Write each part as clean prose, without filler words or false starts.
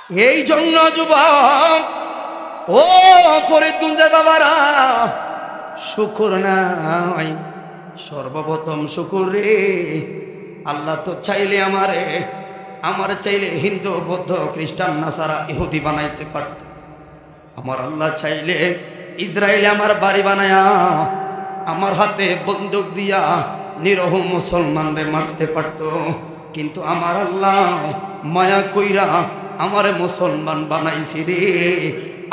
এই জন্য যুবক ও ফরিদগঞ্জের বাবারা, শুকর নাই, সর্বপ্রথম শুকর রে। আল্লাহ তো চাইলে আমার চাইলে হিন্দু বৌদ্ধ খ্রিস্টান নাসারা ইহুদি বানাইতে পারত। আমার আল্লাহ চাইলে ইসরায়েলে আমার বাড়ি বানায়া আমার হাতে বন্দুক দিয়া নিরহ মুসলমানরে মারতে পারত। কিন্তু আমার আল্লাহ মায়া কইরা আমারে মুসলমান বানাইছি রে,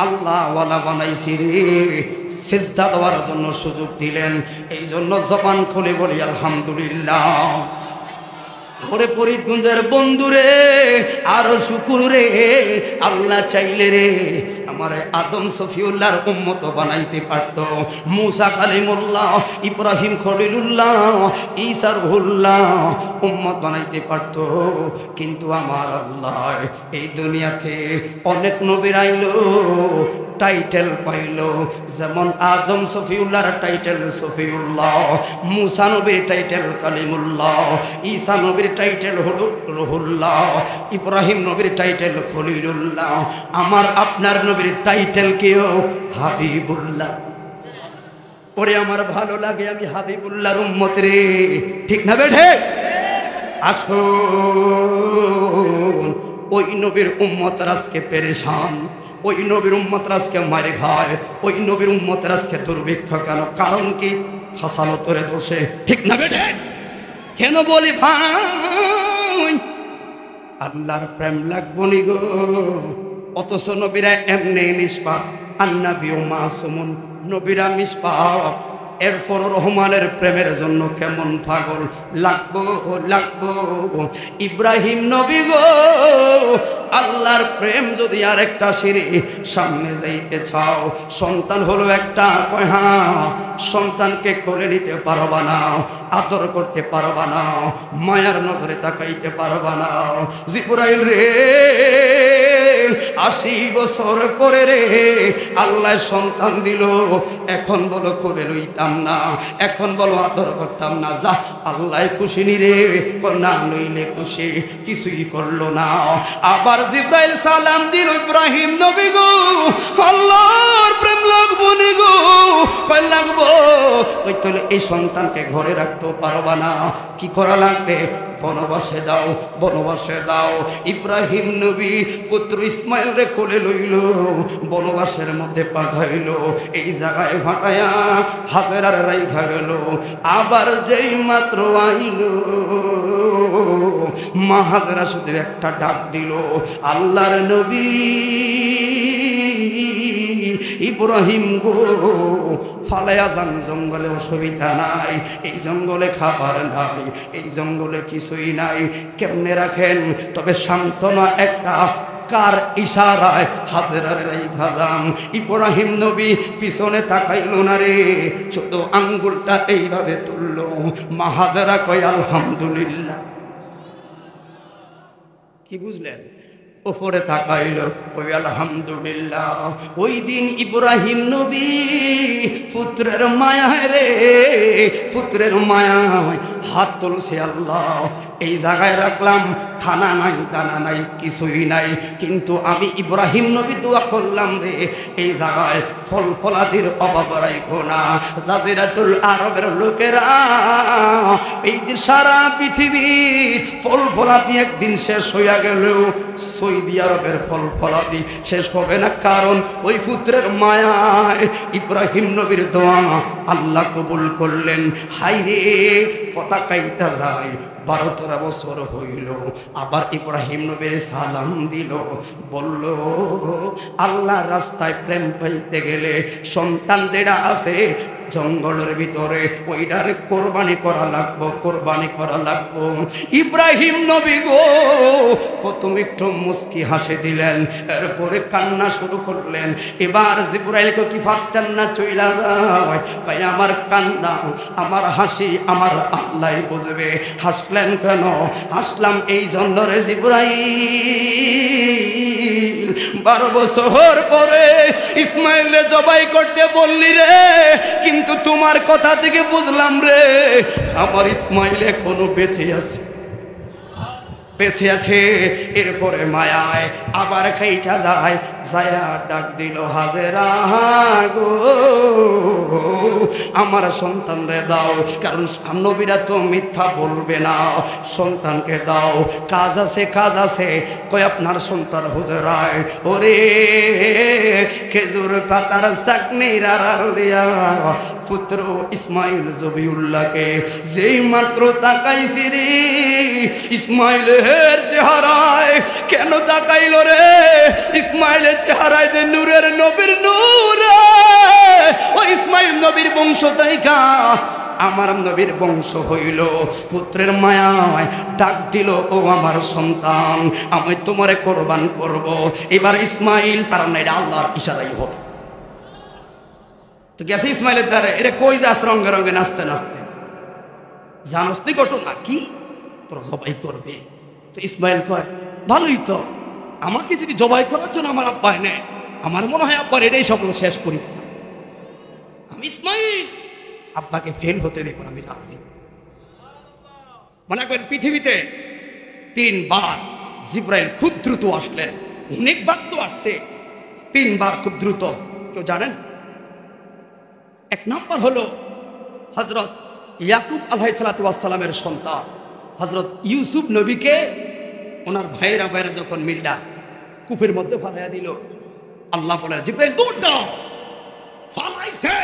আল্লাহওয়ালা বানাইছি রে, সিজদা দেওয়ার জন্য সুযোগ দিলেন। এই জন্য জবান খুলে বলি আলহামদুলিল্লাহ। ওরে ফরিদগঞ্জের বন্ধুরে আর শুকুর রে, আল্লাহ চাইলে রে আমারে আদম সফিউল্লাহর উম্মত বানাইতে পারত, মুসা কালিমুল্লাহ, ইব্রাহিম খলিলুল্লাহ, ঈসা রুহুল্লাহ উম্মত বানাইতে পারত। কিন্তু আমার আল্লাহ এই দুনিয়াতে অনেক নবী আইলো, টাইটেল পাইল। যেমন আদম সফিউল্লাহর টাইটেল সফিউল্লাহ, মুসা নবীর টাইটেল কালিমুল্লাহ, ঈসা নবীর টাইটেল হলো রুহুল্লাহ, ইব্রাহিম নবীর টাইটেল খলিলুল্লাহ, আমার আপনার নবীর টাইটেল কেউ হাবিবুল্লাহ। ওরে আমার ভালো লাগে, আমি হাবিবুল্লাহর উম্মত রে, ঠিক না বেঠে? আসুন, ওই নবীর উম্মতরা আজকে পেরেশান, ওই নবীর উম্মতরা আজকে মারে খায়, ওই নবীর উম্মতরা আজকে দুর্ভিক্ষ। কেন? কারণ কি? ফাসালতরে দোষে, ঠিক না বেঠে? কেন বলি ভাই, আল্লাহর প্রেম লাগবো নি গো? অথচ নবীরা এমনি নিষ্পাপ, আন্নাবিও মাসুমুন, নবীরা নিষ্পাপ, এরপর রহমানের প্রেমের জন্য কেমন পাগল লাগবো। ইব্রাহিম নবী গো, আল্লাহর প্রেম যদি আর একটা সিঁড়ি সামনে যাইতে চাও, সন্তান হলো একটা, কয় হ্যাঁ, সন্তানকে কোলে নিতে পারবা না, আদর করতে পারবা না, মায়ার নজরে তাকাইতে পারবা না। জিবরাইল রে 80 বছর পরে রে আল্লাহ সন্তান দিল, এখন বলো কোলে লইতাম না, এখন বলো আদর করতাম না। যা আল্লাহ খুশি নি রে, না লইলে খুশি, কিছুই করলো না। আবার জিবরাইল সালাম দিল, ইব্রাহিম নবী গো, আল্লাহর প্রেম লাগবো নি গো? কয় লাগবো। ওই তাহলে এই সন্তানকে ঘরে রাখতেও পারবা না, কি করা লাগবে? বনবাসে দাও, বনবাসে দাও। ইব্রাহিম নবী পুত্র ইসমাইল রে কোলে লইল, বনবাসের মধ্যে পাঠাইল। এই জায়গায় ফাটায়া হাজেরার রাইখা গেল। আবার যেই মাত্র আইল, মা হাজেরা শুধু একটা ডাক দিল, আল্লাহর নবী ইব্রাহিম গো, ফালায়া যান জঙ্গলে, অসুবিধা নাই, এই জঙ্গলে খাবার নাই, এই জঙ্গলে কিছুই নাই, কেমনে রাখেন? তবে সান্ত্বনা একটা, কার ইশারায়? হাজেরার রাইখা যান। ইব্রাহিম নবী পিছনে তাকাইল না রে, শুধু আঙ্গুলটা এইভাবে তুলল। মা হাজেরা কয় আলহামদুলিল্লাহ। কি বুঝলেন? উপরে তাকাইল, ওই আলহামদুলিল্লাহ। ওই দিন ইব্রাহিম নবী পুত্রের মায়ায় রে, পুত্রের মায়ায় হাত তুলছে, আল্লাহ এই জায়গায় রাখলাম, খানা নাই, দানা নাই, কিছুই নাই, কিন্তু আমি ইব্রাহিম নবী দোয়া করলাম রে, এই জায়গায় ফল ফলাদির অভাব রাখো না। জাজিরাতুল আরবের লোকেরা এই যে সারা পৃথিবীর ফল ফলাদি একদিন শেষ হইয়া গেল, সৌদি আরবের ফল ফলাদি শেষ হবে না, কারণ ওই পুত্রের মায়ায় ইব্রাহিম নবীর দোয়া আল্লাহ কবুল করলেন। হাই রে, কথা কাইটা যায়, 12-13 বছর হইল। আবার ইব্রাহিম নবীর সালাম দিল, বলল আল্লাহ রাস্তায় প্রেম পাইতে গেলে সন্তান যেটা আছে জঙ্গলের ভিতরে, ওইটারে কোরবানি করা লাগবো, কোরবানি করা লাগবো। ইব্রাহিম নবী গো প্রথম একটু মুস্কি হাসি দিলেন, এরপরে কান্না শুরু করলেন। এবার জিবরাইলকে কি ভাবতেন না চইলা যায়? ভাই আমার কান্না, আমার হাসি আমার আল্লাহ বুঝবে। হাসলেন কেন? হাসলাম এই জন্য রে জিবরাইল, 12 বছর পরে ইসমাইলে জবাই করতে বললি রে, কিন্তু তোমার কথা থেকে বুঝলাম রে আমার ইসমাইল এখনো বেঁচে আছে। বেঁচে আছে। এরপরে মায়ায় আবার খাইটা যায়, যায়া ডাক দিল হাজেরা গো আমার সন্তান রে দাও, কারণ নবীরা তো মিথ্যা বলবে না, সন্তানকে দাও, কাজ আছে কাজ আছে। কয় আপনার সন্তান হুজরায় ওরে খেজুর পাতার চাকনির আড়াল দিয়া পুত্র ইসমাইল জবিউল্লাহকে যেই মাত্র তাকাইছি রে, ইসমাইলের চেহারায় কেন তাকাইল রে, ইসমাইলের চেহারায় যে নূরের নবীর নূর, ও ইসমাইল নবীর বংশ তাইকা আমার নবীর বংশ হইল। পুত্রের মায়ায় ডাক দিল, ও আমার সন্তান আমি তোমারে কোরবান করব। এবার ইসমাইল তার এটা আল্লাহর ইশারাই হবে। তো গেছে ইসমাইলের দ্বারে, এরে কই যাস রঙে রঙে নাচতে নাচতে, জানোস নি ঘটনা কি, তোরা জবাই করবে। তো ইসমাইল কয় ভালোই তো, আমাকে যদি জবাই করার জন্য আমার আব্বাই নেয়, আমার মনে হয় আব্বার এটাই সকল শেষ পরীক্ষা। আমি ইসমাইল আব্বাকে ফেল হতে দেব না, আমি রাজি। মনে করেন পৃথিবীতে 3 বার জিব্রাইল খুব দ্রুত আসলেন, অনেকবার তো আসছে, 3 বার খুব দ্রুত। কেউ জানেন? 1 নম্বর হলো হযরত ইয়াকুব আলাইহিস সালামের সন্তান হযরত ইউসুফ নবীকে ওনার ভাইয়েরা যখন মিল্লা কূপের মধ্যে ফালাইয়া দিল, আল্লাহ বলেন জিব্রাইল দৌড় দাও, ফালাইছে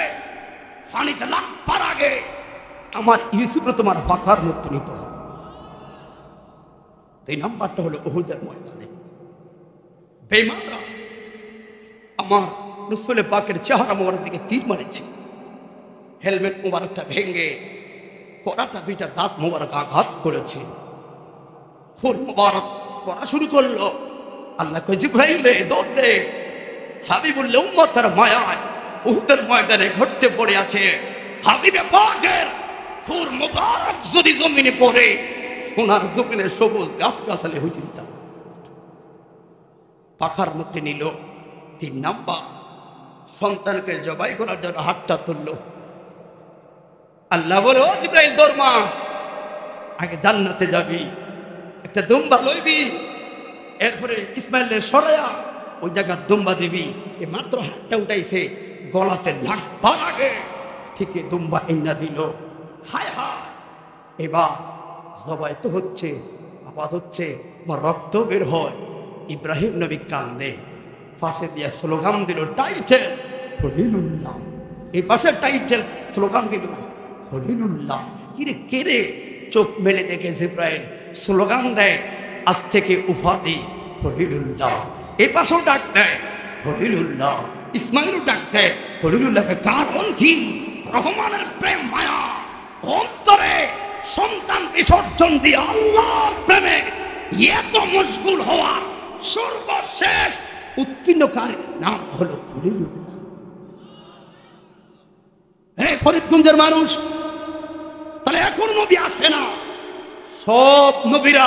পানিতে লাফার আগে আমার ইউসুফ তোমার পাখার মধ্যে নিতে হবে। 2 নম্বরটা হলো উহুদের ময়দানে বেঈমানরা আমার রাসূল পাকের চেহারা মোবারক দিকে তীর মারেছে, হেলমেট মোবারকটা ভেঙে কড়াটা 2টা দাঁত মোবারক আঘাত করেছে, ফুল মোবারক পড়া শুরু করলো। আল্লাহ কয় জিব্রাইল দৌড় দে, হাবিবুল্লাহ উম্মতের মায়ায় উহুদের ময়দানে ঘটতে পড়ে আছে। হাবিবে পাকের ফুল মোবারক যদি জমিনে পড়ে, সোনার জমিনে সবুজ গাছ গাছালি হইতে দিতাম। পাখার মধ্যে নিল। 3 নাম্বার সন্তানকে জবাই করার জন্য হাতটা তুললো। আল্লাহ বলো জিব্রাইল দৌড় মার, আগে জান্নাতে যাবি, একটা দুম্বা লইবি, এরপরে ইসমাইলের সরায়া ওই জায়গার দুম্বা দিবি। এ মাত্র হাতটা উঠাইছে, গলাতে লাগবার আগে ঠিক দুম্বা এনে দিল। হায় হায়, এবার জবাই তো হচ্ছে, আওয়াজ হচ্ছে, আমার রক্ত বের হয়। ইব্রাহিম নবী কান্দে, পাশে দিয়ে স্লোগান দিল টাইটেল খলিলুল্লাহ, এই পাশে টাইটেল স্লোগান দিল খলিলুল্লাহ। কিরে কেরে চোখ মেলে দেখে জিব্রাইল স্লোগান দেয়, আজ থেকে উপাধি খলিলুল্লাহ। এই পাশেও ডাক দেয় খলিলুল্লাহ, ইসমাইলও ডাক দেয় খলিলুল্লাহকে। কারণ কি? রহমানের প্রেম মায়া অন্তরে সন্তান বিসর্জন দিয়ে আল্লাহর প্রেমে এত মশগুল হওয়া সর্বশেষ উত্তীর্ণকারীর নাম হলো খলিলুল্লাহ। হে ফরিদগঞ্জের মানুষ, তাহলে এখন নবী আসে না, সব নবীরা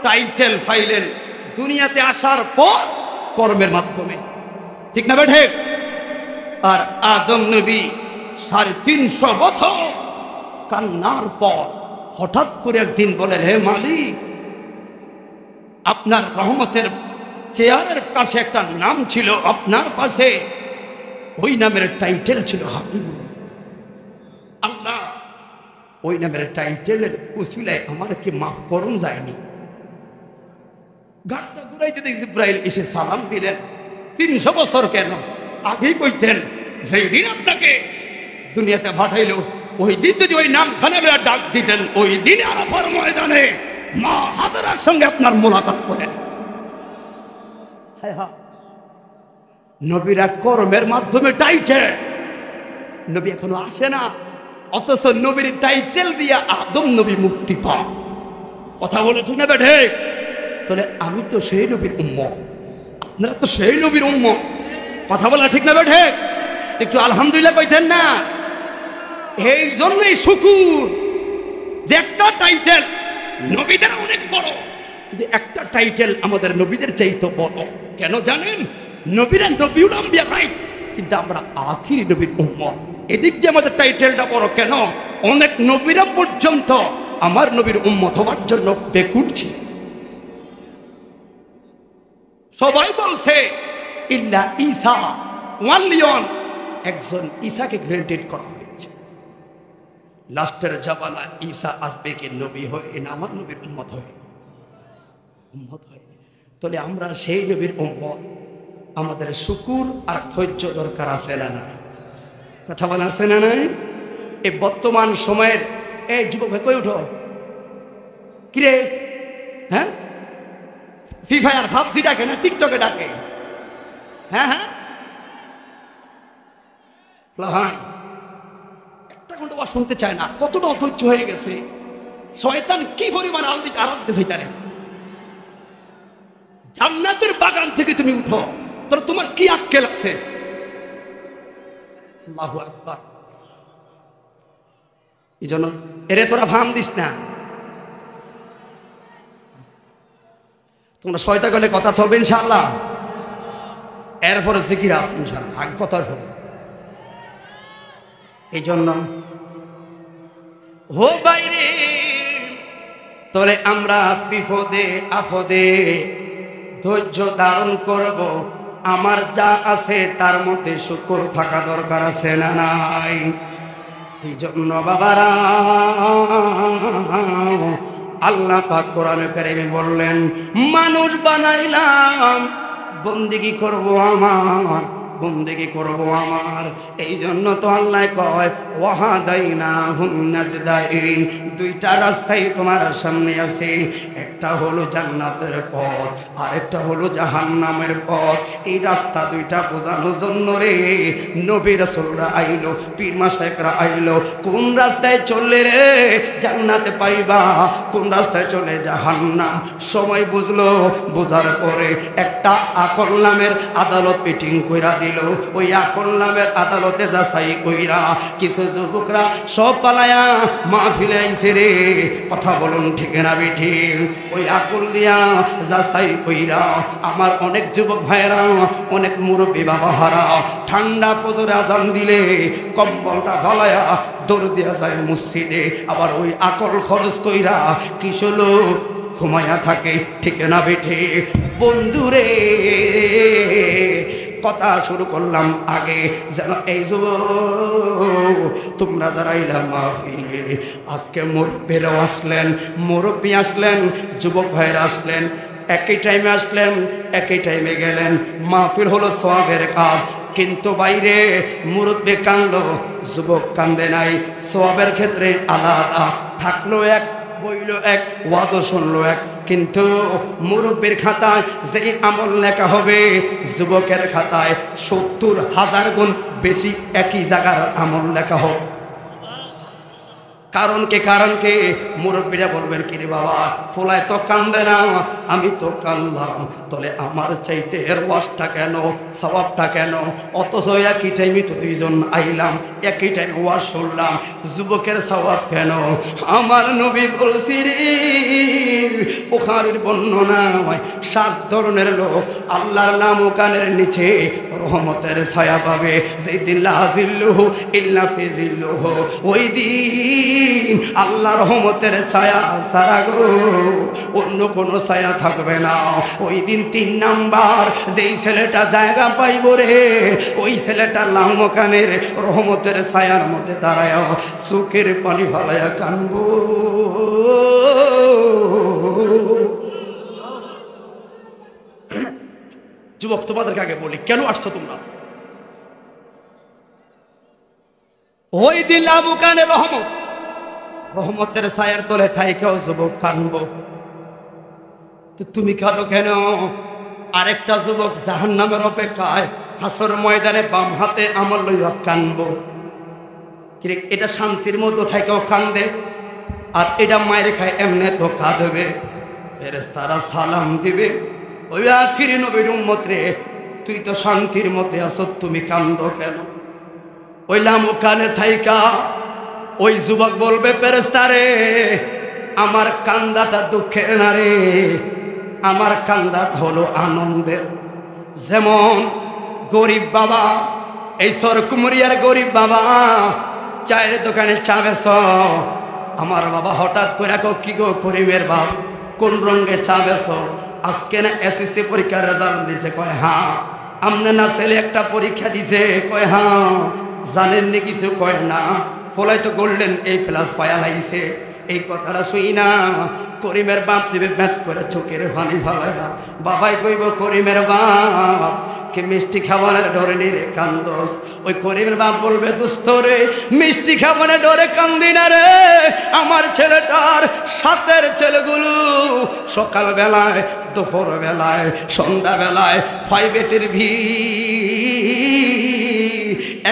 টাইটেল পাইলেন দুনিয়াতে আসার পর কর্মের মাধ্যমে, ঠিক না বেঠে? আর আদম নবী 350 বছর কান্নার পর হঠাৎ করে একদিন বলেন, হে মালিক, আপনার রহমতের চেয়ারের পাশে একটা নাম ছিল, আপনার পাশে ওই নামের টাইটেল ছিল হাবিবুল্লাহ। আল্লাহ ওই নামের টাইটেলের উসিলায় আমার কি মাফ করুন যায়নি? ঘাটটা ঘুরাইতে দেখি জিব্রাইল এসে সালাম দিলেন। 300 বছর কেন, আগেই কইতেন যেই দিন আপনাকে দুনিয়াতে পাঠাইল, ওই দিন যদি ওই নাম খানে ডাক দিতেন, ওই দিনে আরাফার ময়দানে মা হাজরার সঙ্গে আপনার মোলাকাত করে। নবীরা কর্মের মাধ্যমে টাইটেল, নবী এখনো আসে না, অথচ নবীর টাইটেল দিয়ে আদম নবী মুক্তি পান। কথা বলে ঠিক না বেঠে? তাহলে আমি তো সেই নবীর উম্মত, আপনারা তো সেই নবীর উম্মত। কথা বলা ঠিক না বেঠে? একটু আলহামদুলিল্লাহ কইতেন না? এই জন্যই শুকুর যে একটা টাইটেল নবীদের অনেক বড়, কিন্তু একটা টাইটেল আমাদের নবীদের চাইতে বড়। কেন জানেন? নবীরা নবীউল আম্বিয়া রাইট, কিন্তু আমরা আখিরি নবীর উম্মত। এদিক দিয়ে আমাদের টাইটেলটা বড় কেন? অনেক নবীরা পর্যন্ত আমার নবীর উম্মত হওয়ার জন্য বেকুট ছিল। সবাই বলছে ইল্লা ঈসা, ওয়ানলি ওয়ান, একজন ঈসাকে গ্রেন্টেড করা হয়েছে। লাস্টের জামানা ঈসা আসবে কি নবী হয়ে, না আমার নবীর উম্মত হয়ে? উম্মত হয়ে। তাহলে আমরা সেই নবীর উম্মত, আমাদের শুকুর আর ধৈর্য দরকার আছে না না? কথা বলা আছে না নাই? এই বর্তমান সময়ের এই যুবক ভাই কই উঠো, কিরে, হ্যাঁ ফ্রি ফায়ার ভাবছি ডাকে না টিকটকে ডাকে? হ্যাঁ হ্যাঁ হ্যাঁ, একটা ঘন্টা ও শুনতে চায় না, কতটা অধৈর্য হয়ে গেছে। শয়তান কি পরিমাণ আড়াল দিতেছে তারে। জান্নাতের বাগান থেকে তুমি উঠো, তোর তোমার কি আক্কেল আছে? আল্লাহু আকবার। এই জন্য এরে তোরা ভাম দিস না। তোমরা শয়তা গেলে কথা চলবে ইনশাআল্লাহ। এরপরে জিকির আছে ইনশাআল্লাহ, আগে কথা শোনো। এই জন্য হো বাইরে, তলে আমরা বিপদে আপদে ধৈর্য ধারণ করব। আমার যা আছে তার মধ্যে শুকর থাকা দরকার আছে না নাই? এই জন্য বাবারা, আল্লাহ পাক কোরআনে কারিমে বললেন, মানুষ বানাইলাম বন্দেগী করব আমার, বন্দেগী করব আমার। এই জন্য তো আল্লাহ কয় ওয়াহাদাইনাহুন নাজদাইন, দুইটা রাস্তাই তোমার সামনে আছে, একটা হলো জান্নাতের পথ আর একটা হলো জাহান্নামের পথ। এই রাস্তা দুইটা বোঝানোর জন্য রে নবী রাসূলরা আইলো, পীর মাশায়েখরা আইলো। কোন রাস্তায় চললে রে জান্নাতে পাইবা, কোন রাস্তায় চলে জাহান্নাম, সময় বুঝলো। বোঝার পরে একটা আকল নামের আদালত মিটিং কইরা দিল। ওই আকল নামের আদালতে যাচাই কইরা কিছু যুবকরা সব পালায়া মাহফিলে আইছে রে। কথা বলুন ঠিক না বেঠিক? ওই আকল দিয়া যাচাই কইরা আমার অনেক যুবক ভাইরা, অনেক মুরব্বী বাবাহারা ঠান্ডা পজরে আজান দিলে কম্বলটা গলায়া দৌড় দিয়া যায় মসজিদে। আবার ওই আকল খরচ কইরা কিছু লোক ঘুমায়া থাকে, ঠিক না বেঠিক? বন্ধুরে কথা শুরু করলাম আগে যেন এই তোমরা যারা ইলাম মাহফিলে আজকে মুরব্বীরাও আসলেন, মুরব্বী আসলেন, যুবক ভাইরা আসলেন, একই টাইমে আসলেন, একই টাইমে গেলেন। মাহফিল হলো সওয়াবের কাজ, কিন্তু বাইরে মুরব্বী কান্দলো, যুবক কান্দে নাই। সওয়াবের ক্ষেত্রে আলাদা, থাকলো এক, বইল এক, ওয়াজও শুনলো এক, কিন্তু মুরব্বীর খাতায় যে আমল লেখা হবে যুবকের খাতায় ৭০,০০০ গুণ বেশি একই জায়গার আমল লেখা হবে। কারণ কে মুরব্বীরা বলবেন, কিরে বাবা ফোলায় তো কান্দে না, আমি তো কান্দলাম, তাহলে আমার চাইতে এর ওয়াজটা কেন, সওয়াবটা কেন? অথচ একই টাইমে তো দুইজন আইলাম, একই টাইমে ওয়াজ শুনলাম, যুবকের সওয়াব কেন? আমার নবী বলছি রে, বুখারীর বর্ণনা হয় ৭ ধরনের লোক আল্লাহর নাম ও কানের নিচে রহমতের ছায়া পাবে, যেদিন লা জিল্লুহু ইল্লা ফি জিল্লুহু, ওই দিন আল্লাহ রহমতের ছায়া ছাড়া গো অন্য কোনো ছায়া থাকবে না। ওই দিন ৩ নাম্বার যেই ছেলেটা জায়গা পাইব রে, ওই ছেলেটা লামকানের রহমতের ছায়ার মধ্যে দাঁড়ায় চোখের পানি ফালাইয়া কানব। যুবক তোমাদেরকে আগে বলি, কেন আসছো তোমরা? ওই দিন লামকানের রহমতের ছায়ার তলে থাইকেও যুবক কানব। তো তুমি কাঁদো কেন? আরেকটা যুবক জাহান্নামের অপেক্ষায় হাসর ময়দানে বাম হাতে আমল লইয়া কানব। এটা শান্তির মতো থাইকেও কান্দে, আর এটা মায়ের খায় এমনে তো কাঁদবে। ফেরেশতারা সালাম দিবে, ওই আখিরি নবীর উম্মত রে, তুই তো শান্তির মতে আছো, তুমি কান্দো কেন? ওই লামকানে থাইকা ওই যুবক বলবে, ফেরেশতারে আমার কান্দাটা দুঃখের না রে, আমার কান্দাটা হলো আনন্দের। যেমন গরিব বাবা, এই সরকুমরিয়ার গরিব বাবা চায়ের দোকানে চা বেচ, আমার বাবা হঠাৎ করে কি গো করিমের বাপ কোন রঙে চা বেচ? আজকে না এসএসসি পরীক্ষার রেজাল্ট দিছে? কয় হ্যাঁ। আমনে না ছেলে একটা পরীক্ষা দিছে? কয় হ্যাঁ। জানেননি কিছু? কয় না। ফলাই তো গোল্ডেন এই প্লাস পায়া লাইছে। এই কথাটা শুই না করিমের বাপ দিবে ব্যাট করে চোখের পানি ফালায় না। বাবাই কইব করিমের বাপ কে মিষ্টি খাবারের ডরে নিরে কান্দস। ওই করিমের বাপ বলবে দুস্থ রে মিষ্টি খাবারের ডরে কান্দি না রে, আমার ছেলেটার সাথের ছেলেগুলো সকাল বেলায়, দুপুর বেলায়, সন্ধ্যা বেলায় 5-8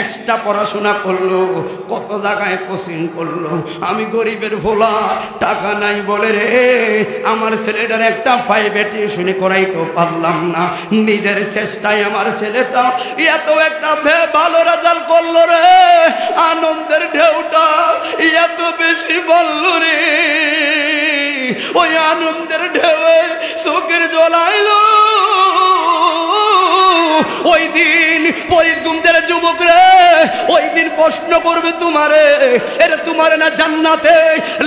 এক্সট্রা পড়াশোনা করলো, কত জায়গায় কোচিং করলো। আমি গরিবের ভোলা, টাকা নাই বলে রে আমার ছেলেটার একটা 5 টিউশনি করাইতে পারলাম না। নিজের চেষ্টায় আমার ছেলেটা এত একটা ভালো রেজাল্ট করলো রে, আনন্দের ঢেউটা এত বেশি বললো রে, ওই আনন্দের ঢেউয়ে চোখের জ্বলাইলো। ওই দিন পরিগুমদের যুবক রে, ওই দিন প্রশ্ন করবে তোমারে, এরে তোমারে না জান্নাতে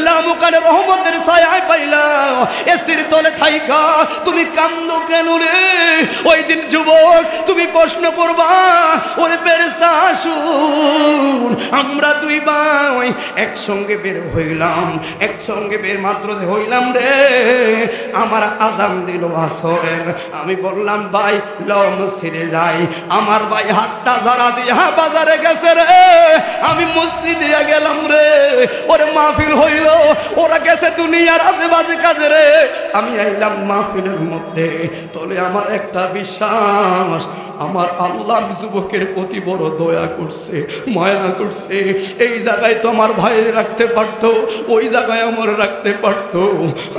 লামুকানে রহমতের ছায়ায় পাইলা এসির তলে থাইকা তুমি কান্দো কেন রে? ওই দিন যুবক তুমি প্রশ্ন করবা, ওরে ফেরেশতা আসুন আমরা দুই ভাই একসঙ্গে বের হইলাম, একসঙ্গে বের মাত্র যে হইলাম রে আমার আযান দিল আসরের। আমি বললাম ভাই লও মসজিদে যাই। আমার ভাই হাতটা যারা দিয়া বাজারে গেছে রে, আমি মসজিদে গেলাম রে। ওরে মাহফিল হইল, ওরা গেছে দুনিয়ার আজেবাজে কাজে রে, আমি আইলাম মাহফিলের মধ্যে। তলে আমার একটা বিশ্বাস, আমার আল্লাহ যুবকের প্রতি বড় দয়া করছে, মায়া করছে। এই জায়গায় তো আমার ভাইরে রাখতে পারতো, ওই জায়গায় আমার রাখতে পারতো।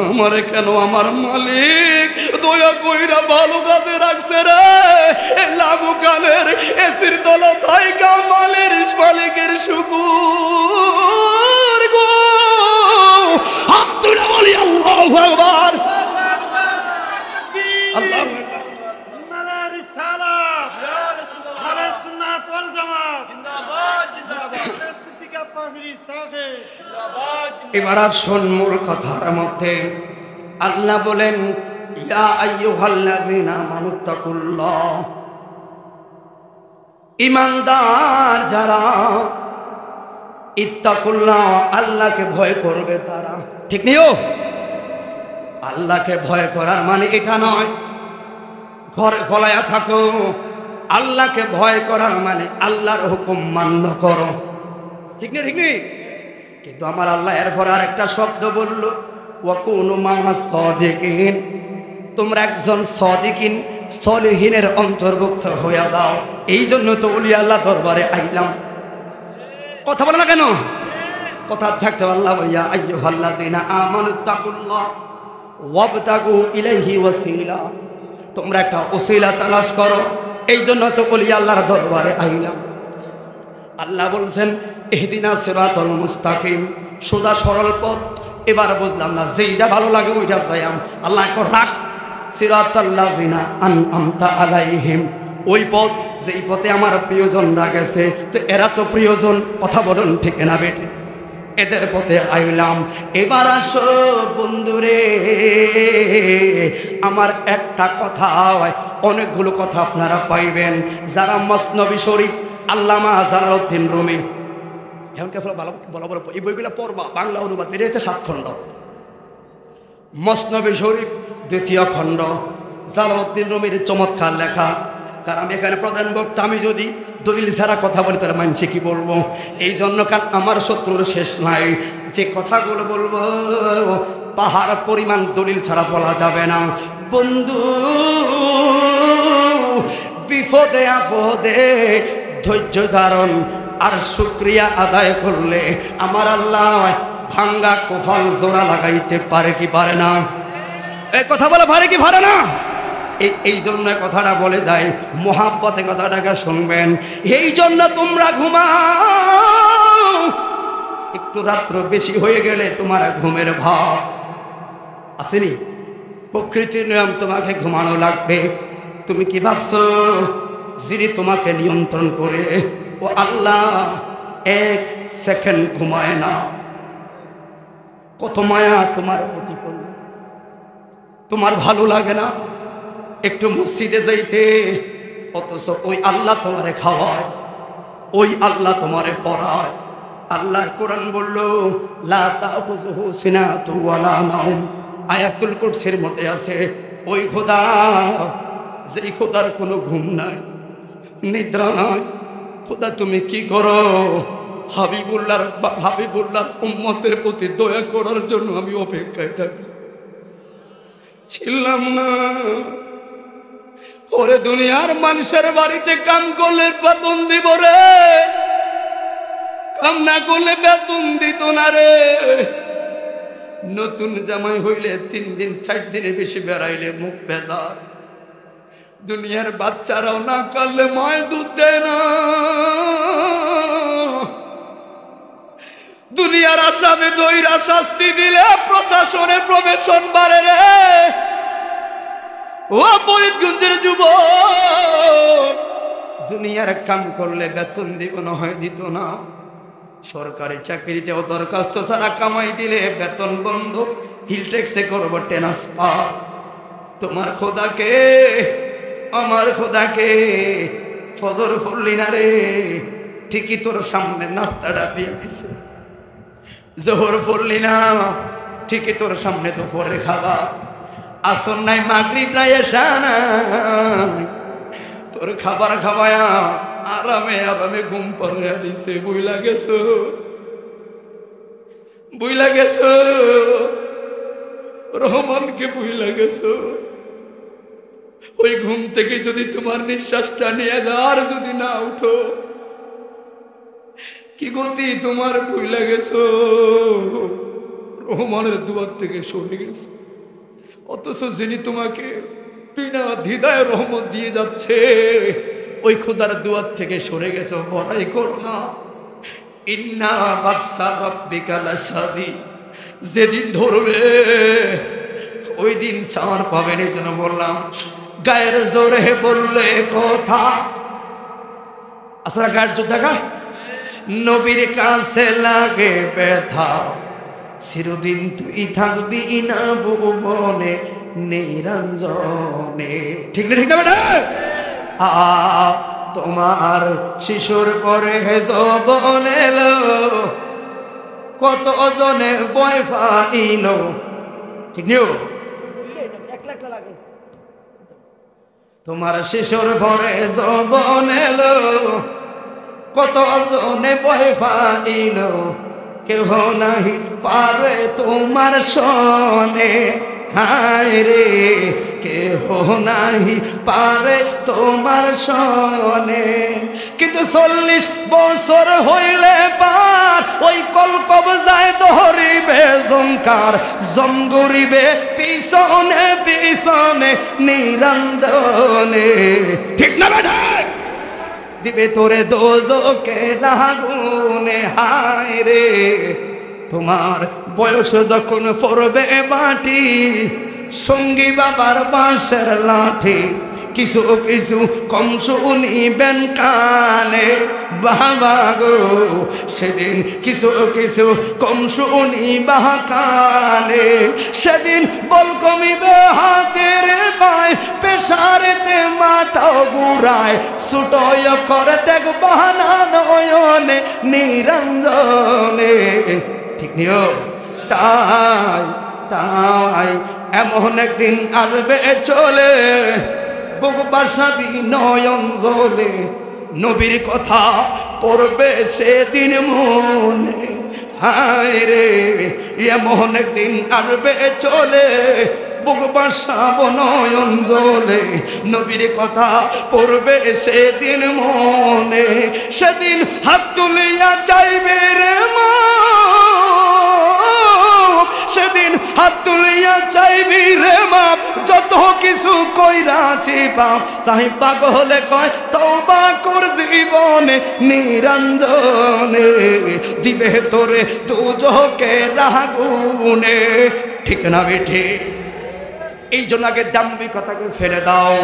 আমারে কেন আমার মালিক দয়া কইরা ভালো কাজে রাখছে রে। লামুকানের এসির তলা থাইকা মালিকের শুকুর গো। আব্দুল্লাহ বলি আল্লাহু আকবার। আল্লাহু এবার আসুন মূল কথার মধ্যে। আল্লাহ বলেন ইয়া আইয়ুহাল্লাযীনা আমানুত্তাকুল্লাহ, ঈমানদার যারা ইত্তাকুল্লাহ আল্লাহকে ভয় করবে তারা। ঠিক নিও, আল্লাহকে ভয় করার মানে এটা নয় ঘরে ফলায়া থাকো। আল্লাহকে ভয় করার মানে আল্লাহর হুকুম মান্য করো। ঠিক নেই? ঠিক নেই? কিন্তু আমার আল্লাহ এরপর আর একটা শব্দ বলল, ওয়াকুনু মা'আস সাদিকিন, তোমরা একজন সাদিকিন সলিহিনের অন্তর্ভুক্ত হয়ে যাও। এই জন্য তো ওলি আল্লাহ দরবারে আইলাম। কথা বলে না কেন? কথা থাকতে আল্লাহ বলিয়া আইয়ুহাল্লাযীনা আমানুত্তাকুল্লাহ ওয়াবতাগু ইলাইহি ওয়াসিলা, তোমরা একটা ওসিলা তালাশ করো। এই জন্য তো ওলি আল্লাহর দরবারে আইলাম। আল্লাহ বলছেন ইহদিনা সিরাতাল মুস্তাকিম, সোজা সরল পথ। এবার বুঝলাম না, যেইটা ভালো লাগে ওইটা যাইম। আল্লাহ কো রাখ সিরাতাল্লাযিনা আনআমতা আলাইহিম, ওই পথ যেই পথে আমার প্রিয়জনরা গেছে। তো এরা তো প্রিয়জন, কথা বলুন ঠিক না বেটে? এদের পথে আইলাম। এবার আসো বন্ধুরে, আমার একটা কথা হয়, অনেকগুলো কথা আপনারা পাইবেন যারা মসনবী শরীফ আল্লামা জালালউদ্দিন রুমি, এমনকি ভালো বলা বড় এই বইগুলো পড়বা। বাংলা অনুবাদ বেরিয়েছে 7 খণ্ড। মসনবী শরীফ 2য় খণ্ড, জালালউদ্দিন রুমির চমৎকার লেখা। কারণ আমি এখানে প্রধান বক্তা, আমি যদি দলিল ছাড়া কথা বলি তার মানছে কি বলবো? এই জন্য কারণ আমার শত্রুর শেষ নাই। যে কথাগুলো বলবো পাহাড় পরিমাণ দলিল ছাড়া বলা যাবে না। বন্ধু বিপদে আপদে ধৈর্য ধারণ আর শুকরিয়া আদায় করলে আমার আল্লাহ ভাঙ্গা কোফাল জোড়া লাগাইতে পারে কি পারে না? এই কথা বলে পারে কি পারে না? এই জন্য কথাটা বলে দেয়, মোহাব্বতে কথাটাকে শুনবেন। এই জন্য তোমরা ঘুমাও, একটু রাত্র বেশি হয়ে গেলে তোমার ঘুমের ভাব আসেনি। প্রকৃতির নিয়ম, তোমাকে ঘুমানো লাগবে। তুমি কি ভাবছো যিনি তোমাকে নিয়ন্ত্রণ করে ও আল্লাহ 1 সেকেন্ড ঘুমায় না? কত মায়া তোমার প্রতি করল। তোমার ভালো লাগে না একটু মসজিদে যাইতে, অথচ ওই আল্লাহ তোমারে খাওয়ায়, ওই আল্লাহ তোমারে পড়ায়। আল্লাহর কোরআন বলল লা তাখুযুহু সিনাতু ওয়ালা নাওম, আয়াতুল কুরসির মধ্যে আছে ওই খোদা, যেই খোদার কোনো ঘুম নাই, নিদ্রা নাই। খোদা তুমি কি করো? হাবিবুল্লাহর উম্মতের প্রতি দয়া করার জন্য আমি অপেক্ষায় থাকি। ছিলাম না ওরে দুনিয়ার মানুষের বাড়িতে কাম করলে বেতন দিব রে, কাম না করলে বেতন দিত না রে। নতুন জামাই হইলে 3 দিন 4 দিনে বেশি বেড়াইলে মুখ বেজার। দুনিয়ার বাচ্চারাও না করলে ময় দুধ দেয় না। দুনিয়ার আসামে দইরা শাস্তি দিলে প্রশাসনে প্রবেশন বাড়ে রে। ও ফরিদগঞ্জের যুবক, দুনিয়ার কাম করলে বেতন দিব না হয় দিত না। সরকারি চাকরিতেও দরখাস্ত ছাড়া কামাই দিলে বেতন বন্ধ, হিল ট্যাক্সে করবো ট্রান্সফার। তোমার খোদাকে, আমার খোদাকে ফজর পড়লি না রে, ঠিকই তোর সামনে নাস্তাটা দিয়ে দিছে। জোহর পড়লি না, ঠিকই তোর সামনে দুপুরে খাবা। আসর নাই, মাগরিব নাই, এশা নাই, তোর খাবার খাওয়ায়া আরামে আরামে ঘুম পাড়াইয়া দিছে। বুইলা গেছো, বুইলা গেছো রহমানকে, বুইলা গেছো। ওই ঘুম থেকে যদি তোমার নিঃশ্বাসটা নিয়ে যাও, আর যদি না উঠো, কি গতি তোমার? বুইলা গেছো রহমানের দুয়ার থেকে সরে গেছে। অথচ যিনি তোমাকে বিনা দ্বিধায় রহমত দিয়ে যাচ্ছে, ওই খোদার দুয়ার থেকে সরে গেছো। বড়াই করো না। ইন্না বাদশা রাব্বিকা লাশাদীদ, যেদিন ধরবে ওই দিন ছাড় পাবেন। এই জন্য বললাম গায়ের জোরে বললে কথা। আসলে গায়ের জোর দেখা নবীর কাছে লাগে ব্যথা, চিরদিন তুই থাকবি না ভুবনে নিরঞ্জনে। ঠিক না? ঠিক না বেটা? তোমার শিশুর পরে যৌবন এলো, কত জনে ভয় পাইল। ঠিক নিও, তোমার শিশুর পরে যৌবন এলো, কত জনে ভয় পাইল। কেহ নাহি পারে তোমার সনে, হায় রে কেহ নাহি পারে তোমার সনে। কিন্তু 40 বছর হইলে পার, ওই কলকব যায় ধরিবে জংকার, জমগরিবে পিছনে পিছনে নিরঞ্জনে। ঠিক না বেটা? দিবে তোরে দোজকে আগুনে। হায় রে তোমার বয়স যখন পড়বে মাটি, সঙ্গী বাবার বাঁশের লাঠি, কিছু কিছু কম শুনিবেন কানে। বাবা গো সেদিন কিছু কিছু কম শুনিবা কানে। সেদিন বল কমিবে হাতের পায়, পেশারেতে মাথাও ঘুরায়, ছুটয় করে দেখবা না নয়নে নিরঞ্জনে। ঠিক নিও? তাই তাই এমন একদিন আসবে চলে, বুক বাসাবি নয়ন জলে, নবীর কথা পড়বে সেদিন মনে। হায় রে এমন একদিন আসবে চলে, বুক বাসাব নয়ন জলে, নবীর কথা পড়বে সেদিন মনে। সেদিন হাত তুলিয়া চাইবে রে মা, সেদিন হাত তুলিয়া চাইবি রে বাপ, যত কিছু কইরাছি বাপ, তাই পাগলে কয় তওবা কর জীবনে নিরঞ্জনে। দিবে তোরে দুজকে আগুনে। ঠিক না বেঠে? এই জন্য আগে দাম্ভিকতাকে ফেলে দাও।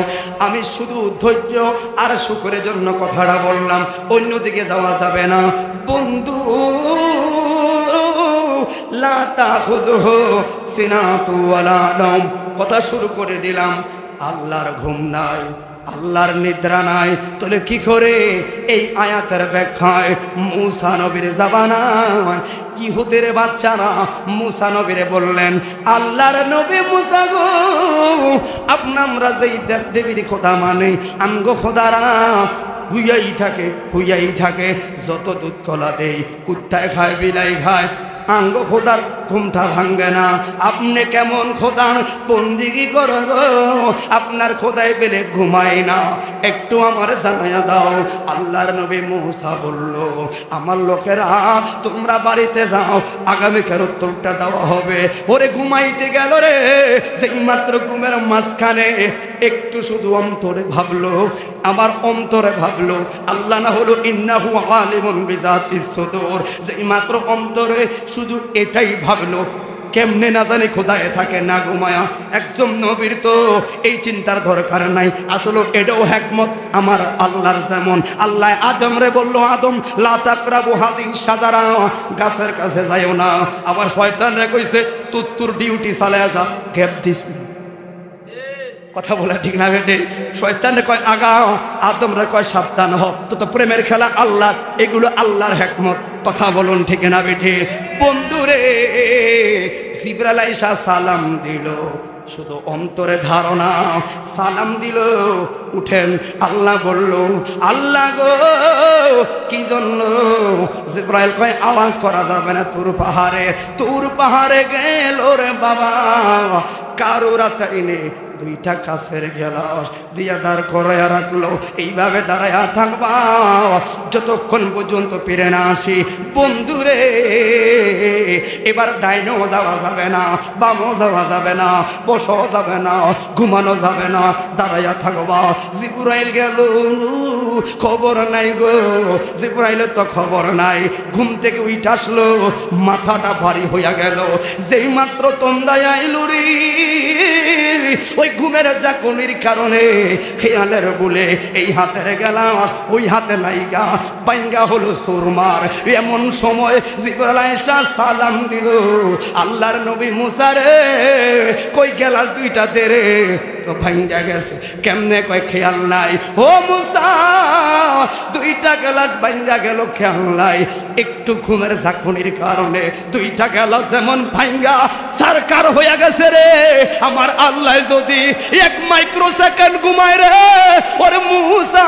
আমি শুধু ধৈর্য আর শুকরের জন্য কথাটা বললাম, অন্যদিকে যাওয়া যাবে না। বন্ধু লা তাখুযুহু সিনাতু ওয়ালা নাওম। কথা শুরু করে দিলাম, আল্লাহর ঘুম নাই, আল্লাহর নিদ্রা নাই। তাহলে কি করে এই আয়াতের ব্যাখ্যায় মুসা নবীর জাবানায় ইহুদের বাচ্চারা মুসা নবীরে বললেন, আল্লাহর নবী মুসা গো, আমরা যেই দেব দেবীর খোদা মানে আমগো খোদারা হুইয়াই থাকে, যত দুধ কলা দেই কুত্তায় খায় বিলাই খায়, আঙ্গ খোদার ঘুমটা ভাঙ্গে না। আপনি কেমন খোদার বন্দিগি করো গো, আপনার খোদায় পেলে ঘুমায় না, একটু আমার জানাইয়া দাও। আল্লাহর নবী মুসা বলল, আমার লোকেরা তোমরা বাড়িতে যাও, আগামীকাল উত্তরটা দেওয়া হবে। ওরে ঘুমাইতে গেল রে, যেই মাত্র ঘুমের মাঝখানে একটু শুধু অন্তরে ভাবলো, আমার অন্তরে ভাবলো, আল্লাহ না হলো ইন্নাহু আলিমুন বিজাতিস সুদূর, যেই মাত্র অন্তরে শুধু এটাই ভাবলো, কেমনে না জানি খোদায় থাকে না ঘুমায়া। একজন নবীর তো এই চিন্তার দরকার নাই। আসলে এটাও হিকমত আমার আল্লাহর, যেমন আল্লাহ আদম রে বললো, আদম লা তাকরাবু হাযিহি শাজারা, গাছের কাছে যাইও না। আবার শয়তান রে কইছে তুর ডিউটি চালায়া যা, গ্যাপ দিস। কথা বলা ঠিক না বেটে? শয়তানে কয় আগাও, আদম রে কয় সাবধান হ। তো প্রেমের খেলা আল্লাহ, এগুলো আল্লাহর হিকমত। কথা বলুন ঠিক না বেটে? বন্ধুরে, জিবরাইল আইসা সালাম দিল, শুধু অন্তরে ধারণা, সালাম দিল, উঠেন। আল্লাহ বলল, আল্লাহ গো কি জন্য? জিবরাইল কয় আওয়াজ করা যাবে না, তুর পাহাড়ে গেল রে বাবা, কারো রাতাইনে দুইটা কাছের গেলাস দিয়া দাঁড় করাইয়া রাখলো, এইভাবে দাঁড়াইয়া থাকবা যতক্ষণ পর্যন্ত ফিরে না আসি। বন্ধুরে, এবার ডাইনও যাওয়া যাবে না, বামও যাওয়া যাবে না, বসও যাবে না, ঘুমানো যাবে না, দাঁড়াইয়া থাকবা। জিবরাইল গেল, খবর নাই গো, জিবরাইলের তো খবর নাই। ঘুম থেকে উইঠা আসলো, মাথাটা ভারী হইয়া গেল। যেই মাত্র তন্দায় আইলো রে, ওই ঘুমের জাকনির কারণে খেয়ালের বলে এই হাতের গেলাম, ওই হাতে লাইগা বাইঙ্গা হলো সুরমার। এমন সময় জিবরাইল আইসা সালাম দিল, আল্লাহর নবী মুসা রে কই গেলাস দুইটা তেরে? ভাঙ্গা গেছে। কেমনে? কয় খেয়াল নাই। ও মুসা, দুইটা গেলাস ভাঙ্গা গেল, খেয়াল নাই। একটু ঘুমের ঝাঁকুনির কারণে দুইটা গেলাস যেমন ভাঙ্গা সরকার হইয়া গেছে রে। আমার আল্লাহ যদি 1 মাইক্রো সেকেন্ড ঘুমায় রে, ওরে মুসা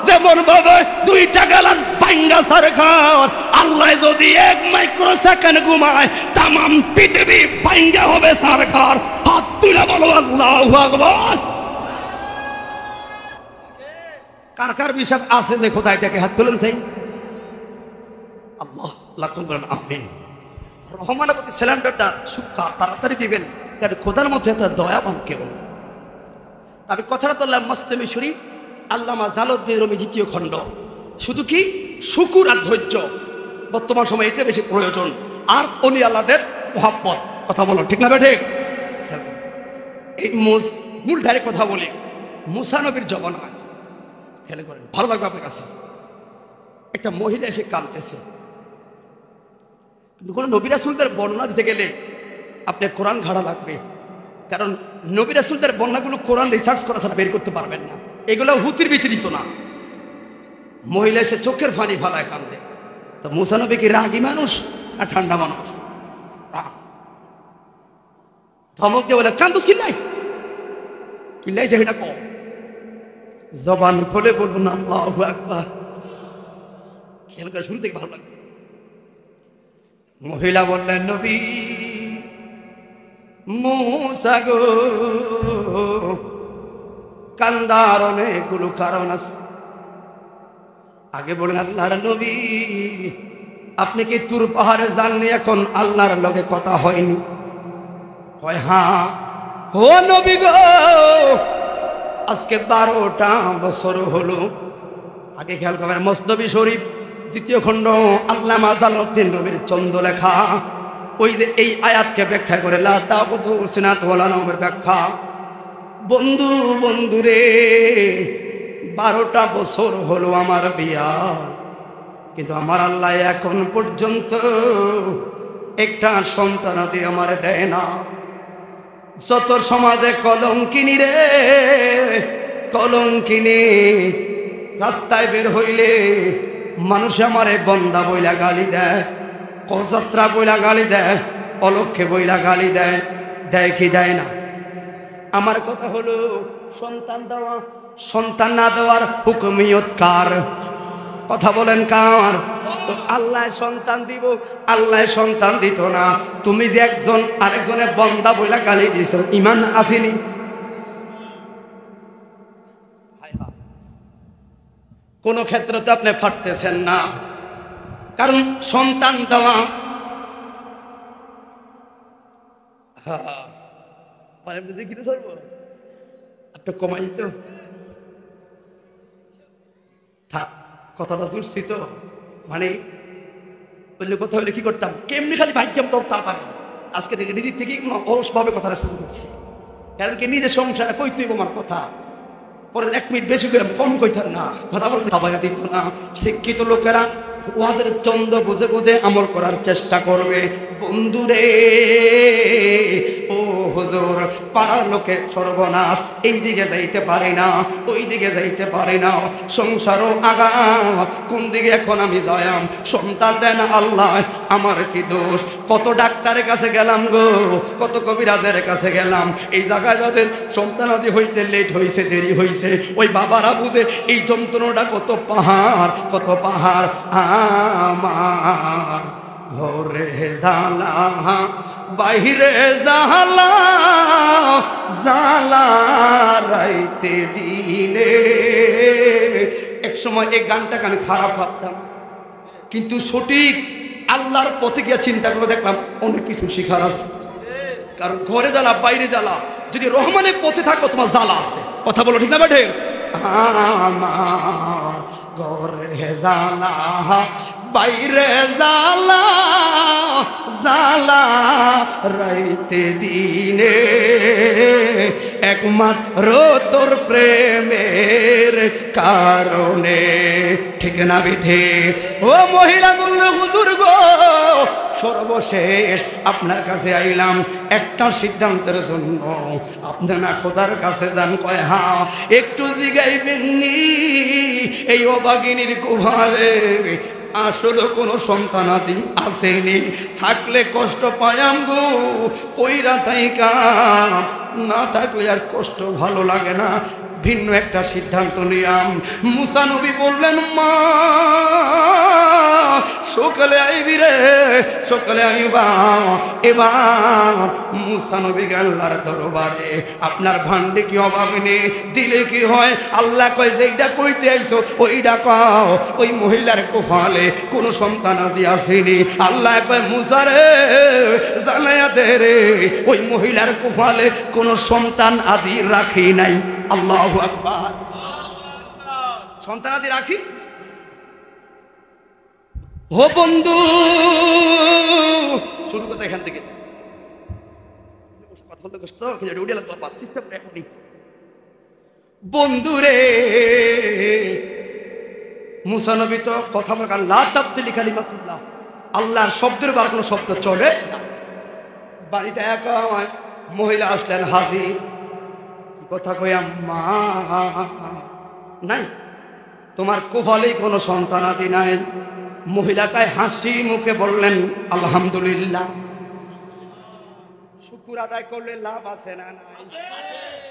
যেমন ভাবে দুইটা গেলাস ভাঙ্গা সরকার, আল্লাহ যদি 1 মাইক্রো সেকেন্ড ঘুমায়, তামাম পৃথিবী ভাঙ্গা হবে সরকার। হাত তুলে বলো আল্লাহু আকবার। কার কার বিশ্বাস আছে যে খোদাই দেখে? হাত তুলেন সেই। আল্লাহ লাকুম আমিন। রহমানের প্রতি সিলিন্ডারটা সুক্কা তাড়াতাড়ি দিবেন, কারণ খোদার মধ্যে এত দয়াবান কেবল। আমি কথাটা তোলাম মস্তে মিশরি আল্লামা জালালউদ্দিন রুমি 2য় খণ্ড। শুধু কি শুকুর আর ধৈর্য বর্তমান সময় এটা বেশি প্রয়োজন, আর ওলি আল্লাহদের মহব্বত। কথা বলো ঠিক না ঠিক? এই মূল ধারে কথা বলি, মুসা নবীর জমানায় খেলে করেন, ভালো লাগবে আপনার কাছে। একটা মহিলা এসে কাঁদতেছে। কিন্তু কোনো নবী রাসূলদের বর্ণনা দিতে গেলে আপনার কোরআন ঘাড়া লাগবে, কারণ নবী রাসূলদের বর্ণনাগুলো কোরআন রিসার্চ করা ছাড়া বের করতে পারবেন না। এগুলো হুতির বিতরিত না। মহিলা এসে চোখের পানি ফালায় কান্দে। তো মুসা নবী কি রাগী মানুষ না ঠান্ডা মানুষ? ধমক দিয়ে বলে, কান্দুস কিল্লাই কিল্লাই, সেটা কম জবান খুলে বলবো না আল্লাহু আকবার। খেয়াল করে শুরু থেকে ভালো লাগবে। মহিলা বললেন, নবী মুসা গো, কান্দার অনেকগুলো কারণ আছে। আগে বলেন, আল্লাহর নবী আপনি কি তুর পাহাড়ে যাননি? এখন আল্লাহর লগে কথা হয়নি? কয় হ্যাঁ। ও নবী গো, আজকে 12টা বছর হলো। আগে খেয়াল করবেন, মসনবী শরীফ 2য় খণ্ড আল্লামা জালালউদ্দিন রুমির চন্দ্রলেখা, ওই যে এই আয়াতকে ব্যাখ্যা করে লা তাখুযু সিনাতুন ওয়ালা নাওমের ব্যাখ্যা। বন্ধুরে 12টা বছর হলো আমার বিয়া, কিন্তু আমার আল্লাহ এখন পর্যন্ত একটা সন্তানাদি আমার দেয় না। যত সমাজে কলঙ্কিনী রে কলঙ্কিনী, রাস্তায় বের হইলে মানুষ আমারে বন্দা বইলা গালি দেয়, কযাত্রা বইলা গালি দেয়, অলক্ষে বইলা গালি দেয়। দেয় কি দেয় না? আমার কথা হলো সন্তান দেওয়া, সন্তান না দেওয়ার হুকুমিয়ত কার? কথা বলেন কার? আল্লাহ সন্তান দিব, আল্লাহ সন্তান দিত না। তুমি যে একজন আরেকজনের বন্দা বইলা গালি দিছ, ঈমান আসেনি? কোন ক্ষেত্রে তো আপনি ফাটতেছেন না, কারণ সন্তান দেওয়া বুঝে কি ধরবো একটা কমাই তো থাক, কথাটা জুড়ছি তো, মানে অন্য কথা হলে কি করতাম, কেমনি খালি ভাগ্যাম তোর তাড়াতাড়ি। আজকে থেকে নিজের থেকেই কোনো অলসভাবে কথাটা শুরু করছি, কারণ কি নিজের সংসারে কইতেই আমার কথা, পরে 1 মিনিট বেশি করে কম কইতাম না, কথা বলতে খাবাইয়া দিত না। শিক্ষিত লোকেরা ওয়াজের চন্দ বুঝে বুঝে আমল করার চেষ্টা করবে। বন্ধুরে ও হুজুর, পাড়ার লোকে সর্বনাশ, এই দিকে যাইতে পারে না, ওই দিকে যাইতে পারে না, সংসারও আগাম, কোন দিকে এখন আমি যাইম? সন্তান দেন আল্লাহ, আমার কি দোষ? কত ডাক্তারের কাছে গেলাম গো, কত কবিরাজের কাছে গেলাম, এই জায়গায় যাদের সন্তানাদি হইতে লেট হইছে, দেরি হইছে, ওই বাবারা বুঝে এই যন্ত্রণাটা কত পাহাড়, কত পাহাড়। আমার ঘরে জালা, বাইরে জালা, জালা রাইতে দিনে। এক সময় এই গানটাকে আমি খারাপ ভাবতাম, কিন্তু সঠিক আল্লাহর পথে গিয়ে চিন্তা করে দেখলাম অনেক কিছু শিখার আছে। কারণ ঘরে জ্বালা, বাইরে জ্বালা, যদি রহমানের পথে থাকো তোমার জ্বালা আছে। কথা বলো ঠিক না বেঠে? আমার ঘরে জ্বালা, বাইরে জ্বালা, জ্বালা রাইতে দিনে, একমাত্র তোর প্রেমের কারণে। ঠিক না বেঠে? ও মহিলা বলল, হুজুর গো সর্বশেষ আপনার কাছে আইলাম একটা সিদ্ধান্তের জন্য। আপনি না খোদার কাছে যান? কয় হ্যাঁ। একটু জিগাইবেননি এই অভাগিনীর কুভারে আসলে কোনো সন্তানাদি আসেনি? থাকলে কষ্ট পায়াম গো, পইরা তাইকা, না থাকলে আর কষ্ট ভালো লাগে না। ভিন্ন একটা সিদ্ধান্ত নিয়াম। মুসা নবী বললেন, মা সকালে আইবি রে, সকালে আইবা। এবার মুসা নবী আল্লাহর দরবারে, আপনার ভান্ডে কি অভাব নেই, দিলে কি হয়? আল্লাহ কয় যেইটা কইতে আইছো ওইটা কও। ওই মহিলার কোফালে কোনো সন্তান আদি আসেনি। আল্লাহ কয় মুসা রে জানায়া দে রে, ওই মহিলার কোফালে কোনো সন্তান আদি রাখি নাই। আল্লাহু আকবার। সন্তান আদি রাখি? ও বন্ধু, শুরু কথা এখান থেকে। বন্ধু রে, মুসা নবী তো কথা বলেন লা তাবতিলি কালিমাতুল্লাহ, আল্লাহর শব্দের বার কোনো শব্দ চলে না। বাড়িতে একা মহিলা আসলেন হাজির, কথা কইয়া মা নাই, তোমার কোফালেই কোনো সন্তানাদি নাই। মহিলাটাই হাসি মুখে বললেন আলহামদুলিল্লাহ। শুকর আদায় করলে লাভ আছে না নাই?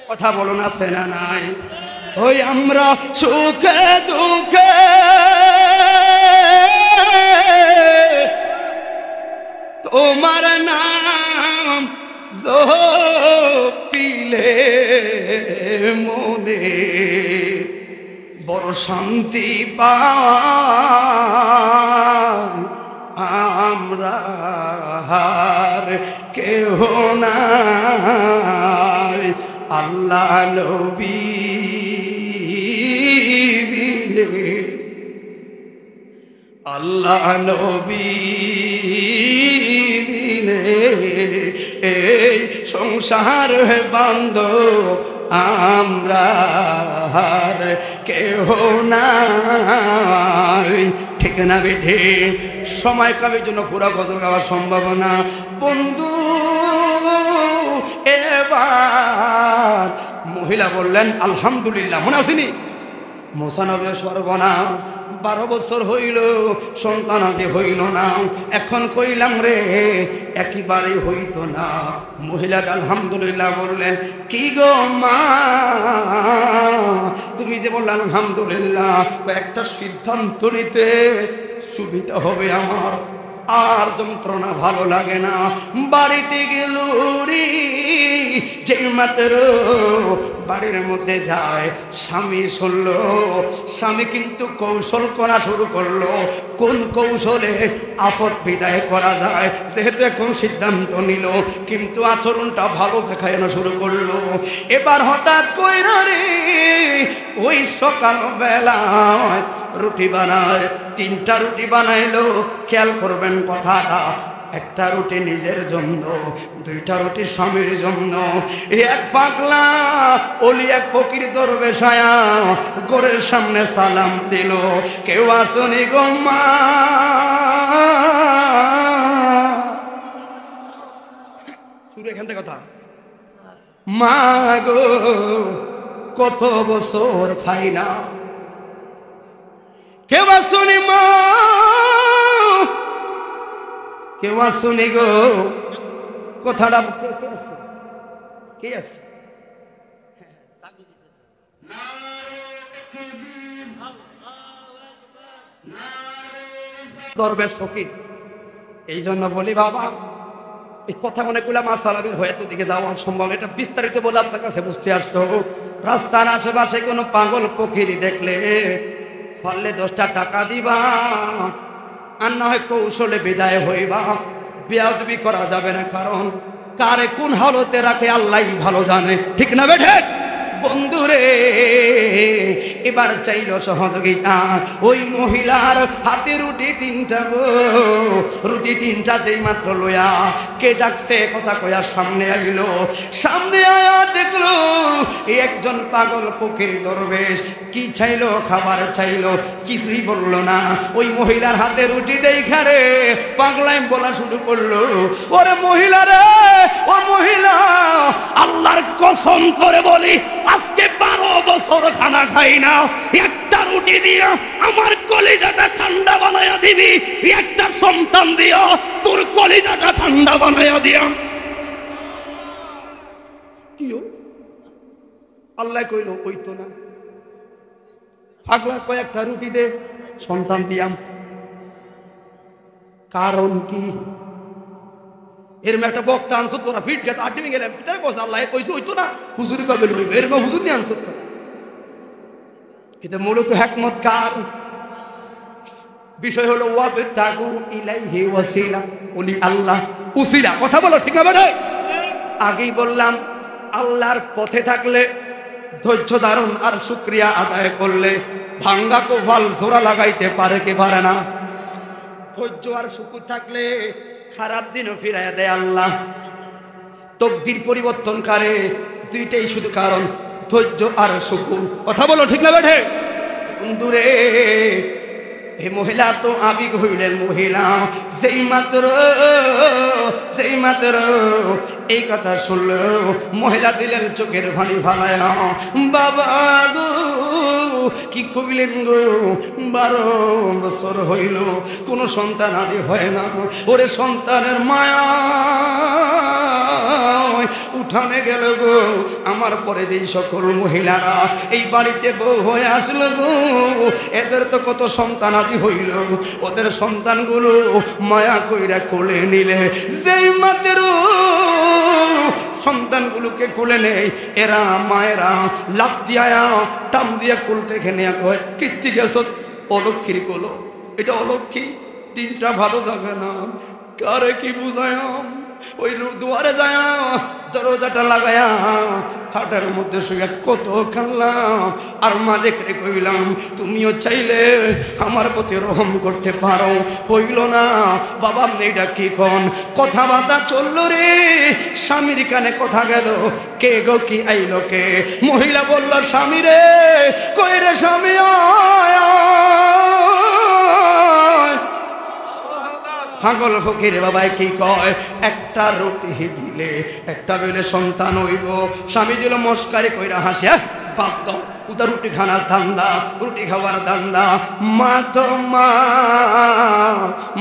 কথা বলুন, আছে না নাই? ওই আমরা সুখে দুঃখে তোমার নাম জপিলে মনে বড় শান্তি পাই আমরা, আর কেহ নাই আল্লাহ নবী বিনে, আল্লাহ নবী বিনে এই সংসার বান্ধব আমরা, আর কেহ নাই। ঠিক না বেঠে? সময় কামের জন্য পুরা গজল গাওয়ার সম্ভাবনা। বন্ধু এবার মহিলা বললেন আলহামদুলিল্লাহ। মনে আসেনি মোসানবে সর্বনাশ, 12 বছর হইল সন্তানাদি হইল না, এখন কইলাম রে একেবারে হইতো না। মহিলা আলহামদুলিল্লাহ বললেন, কি গো মা তুমি যে বললে আলহামদুলিল্লাহ, একটা সিদ্ধান্ত নিতে সুবিধা হবে আমার, আর যন্ত্রণা ভালো লাগে না। বাড়িতে গেল রে, যে মাত্র বাড়ির মধ্যে যায় স্বামী শুনল, স্বামী কিন্তু কৌশল করা শুরু করলো, কোন কৌশলে আপদ বিদায় করা যায়। যেহেতু এখন সিদ্ধান্ত নিল, কিন্তু আচরণটা ভালো দেখায় না শুরু করলো। এবার হঠাৎ কইরা রে ওই সকালবেলায় রুটি বানায়, 3টা রুটি বানাইলো। খেয়াল করবেন কথাটা, একটা রুটি নিজের জন্য, 2টা রুটি স্বামীর জন্য। এক পাগলা ওলি এক ফকির দরবেশ আয়া ঘরের সামনে সালাম দিল, কেউ আসনি গো মা। শুরু এখান থেকে কথা, মা গো কত বছর খাই না, কেউ আসনি মা, কেউ আসনি গো। কথাটা কে আসছে? দরবেশ ফকির। এই জন্য বলি বাবা, এই কথা অনেকগুলা মাসালাবের হয়ে তো দিকে যাওয়া সম্ভব, এটা বিস্তারিত বলে আপনার কাছে বুঝতে আসতে হবে। রাস্তার আশেপাশে কোনো পাগল ফকির দেখলে ফলে 10টা টাকা দিবা, আর না হয় কৌশলে বিদায় হইবা। বেয়াদবি করা যাবে না, কারণ কারে কোন হালতে রাখে আল্লাহই ভালো জানে, ঠিক না বেঠে? বন্ধুরে এবার চাইল সহযোগিতা। ওই মহিলার হাতে রুটি 3টা গো, রুটি 3টা যেই মাত্র লইয়া কে ডাকছে কথা কয়া সামনে আইলো। সামনে আয়া দেখলো একজন পাগল ফকির দরবেশ। কি চাইলো? খাবার চাইলো, কিছুই বললো না। ওই মহিলার হাতে রুটি দেখা রে পাগলাম বলা শুরু করলো, ওরে মহিলা রে, ও মহিলা, আল্লাহর কসম করে বলি আজকে 12 বছর খানা খাই না, একটা রুটি দিয়া আমার কলিজাটা ঠান্ডা বানায়া দিবি, একটা সন্তান দিয়া তোর কলিজাটা ঠান্ডা বানায়া দিয়া। কিও আল্লাহ কইল হইতো না, পাগলা কয়েকটা রুটি দে, সন্তান দিয়াম। কারণ কি? এরম একটা বক্তা আনছো তোরা ফিট গেছে আড্ডি গেলাম, আল্লাহ কইছে হইতো না, হুজুরি কবে লইবে, এরম হুজুর নিয়ে আনছো তোরা। কিন্তু মূলত হিকমত কার? বিষয় হলো ওয়াবতাগু ইলাইহি ওয়াসিলা, ওলি আল্লাহ উসিলা। কথা বলো ঠিক না বেটা? আগেই বললাম আল্লাহর পথে থাকলে ধৈর্য ধারণ আর শুকরিয়া আদায় করলে ভাঙ্গা কোভাল জোড়া লাগাইতে পারে কি পারে না? ধৈর্য আর শুকুর থাকলে খারাপ দিনও ফিরাইয়া দেয় আল্লাহ। তকদির পরিবর্তন করে, দুইটাই শুধু কারণ, ধৈর্য আর শুকুর। কথা বলো ঠিক না বেঠে? বন্ধুরে এই মহিলা তো আবেগ হইলেন মহিলা, যেই মাত্র এই কথা শুনলো মহিলা দিলেন চোখের পানি ফালায়া, বাবা গো কি কইলেন গো, 12 বছর হইল কোন সন্তান আদি হয় না, ওরে সন্তানের মায়া উঠানে গেল গো। আমার পরে যেই সকল মহিলারা এই বাড়িতে বউ হয়ে আসলো গো, এদের তো কত সন্তান আদি হইল, ওদের সন্তানগুলো মায়া কইরা কোলে নিলে যেই মাত্র সন্তানগুলোকে কোলে নেই, এরা মায়েরা লাফ দিয়া টাম দিয়া কুল থেকে নেয়া কয় কীর্তি গেছ অলক্ষীর কোলো, এটা অলক্ষী 3টা ভালো যাবে না। কারে কি বুঝায়াম? ওই দুয়ারে যায় দরজাটা লাগায়া খাটের মধ্যে শুয়ে কত কানলাম, আর মালিক রে কইলাম তুমিও চাইলে আমার প্রতি রহম করতে পারো, হইল না। বাবা মেয়েটা কি কোন কথাবার্তা চললো রে, স্বামীর কানে কথা গেল, কে গো কি আইলো কে? মহিলা বলল স্বামী রে, কই রে স্বামী, পাগল ফকির বাবাই কি কয়, একটা রুটি দিলে একটা বেলে সন্তান হইব। স্বামী দিল মস্কারি কইরা হাসে, বাদ দাও, উদা রুটি খানার ধান্দা, রুটি খাওয়ার ধান্দা। মা তো মা,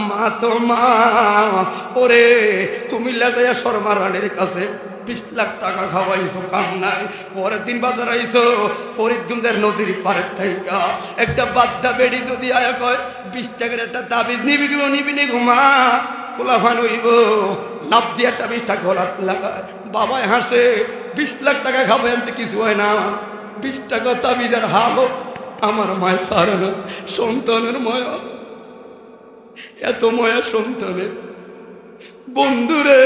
মা তো মা, ওরে তুমি লাগাইয়া শর্মা রানীর কাছে 20 লাখ টাকা খাওয়াইছো, কাম নাই। পরের দিন বাজার আইসো ফরিদগঞ্জের নদীর পাড়ের থাইকা একটা বাদ্দা বেড়ি যদি আয়া কয় 20 টাকার একটা তাবিজ নিবি কি নিবি নি ঘুমা খোলা ফান হইব, লাভ দিয়ে একটা 20 টাকা গলাত লাগায়। বাবাই হাসে, 20 লাখ টাকা খাবো আনছে, কিছু হয় না। 20 টাকা তাবিজের হালো আমার মায়ের সারে না, সন্তানের মায়া, এত মায়া সন্তানের। বন্ধুরে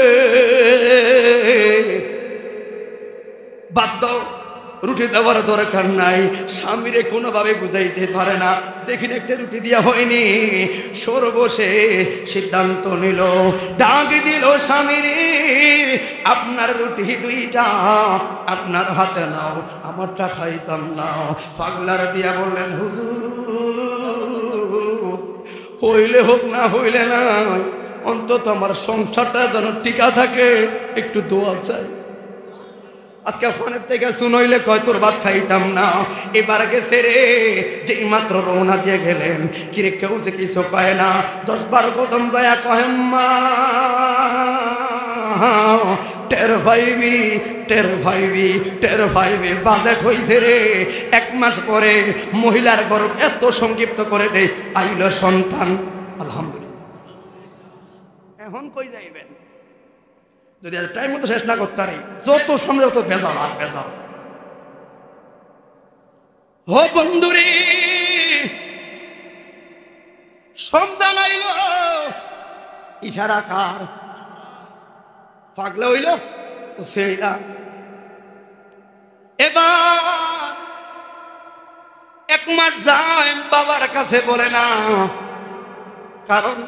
বাদ দাও, রুটি দেওয়ার দরকার নাই। স্বামীরে কোনোভাবে বুঝাইতে পারে না, দেখিন একটা রুটি দেওয়া হয়নি। সর্বশে সিদ্ধান্ত নিল, ডাক দিল স্বামীরে, আপনার রুটি 2টা আপনার হাতে নাও, আমারটা খাইতাম না। পাগলার দিয়া বললেন, হুজুর হইলে হোক না হইলে না, অন্তত আমার সংসারটা যেন টিকা থাকে, একটু দোয়া চাই। আজকে ফোনের থেকে শুনইলে কয় তোর ভাত খাইতাম না। এবার গেছে রে, যেই মাত্র রওনা দিয়ে গেলেন, কিরে কেউ যে কিছু পায় না। 10-12 কদম যায় কয়, মা টের ভাইবি, টের ভাইবি, টের ভাইবি। বাজেট হইছে রে। 1 মাস পরে মহিলার গর্ভ এত সংক্ষিপ্ত করে দেয়, আইল সন্তান। আলহামদুলিল্লাহ। এখন কই যাইবেন যদি টাইম মতো শেষ না করতে পারি? যত সময় যত ভেজাল আর ভেজাল। ও বন্ধুরে, সন্তান আইল, ইশারা কার? পাগলা হইল ও সেইলা। এবার 1 মাস যায়, বাবার কাছে বলে না, কারণ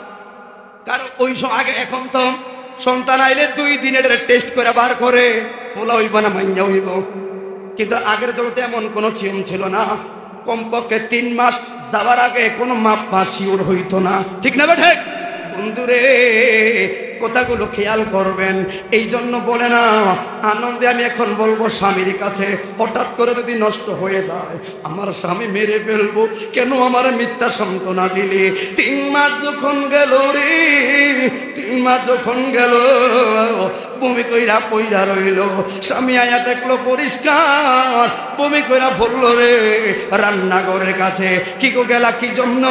ওই আগে এখন তো সন্তান আইলে 2 দিনের টেস্ট করে বার করে, ফোলা হইব না মাইয়া হইব। কিন্তু আগের জগতে এমন কোনো চিয়ম ছিল না। কমপক্ষে 3 মাস যাবার আগে কোনো মাপ শিওর হইতো না, ঠিক না বেঠে? বন্ধুরে কথাগুলো খেয়াল করবেন। এই জন্য বলে না, আনন্দে আমি এখন বলবো স্বামীর কাছে, হঠাৎ করে যদি নষ্ট হয়ে যায়, আমার স্বামী মেরে ফেলবো, কেন আমার মিথ্যা সান্ত্বনা দিলে? 3 মাস যখন গেল রে, 3 মাস যখন গেল, বমি কইরা পইরা রইল। স্বামী আয়া দেখলো পরিষ্কার, বমি কইরা ফেললো রে রান্নাঘরের কাছে। কি গো গেলা কি জন্য?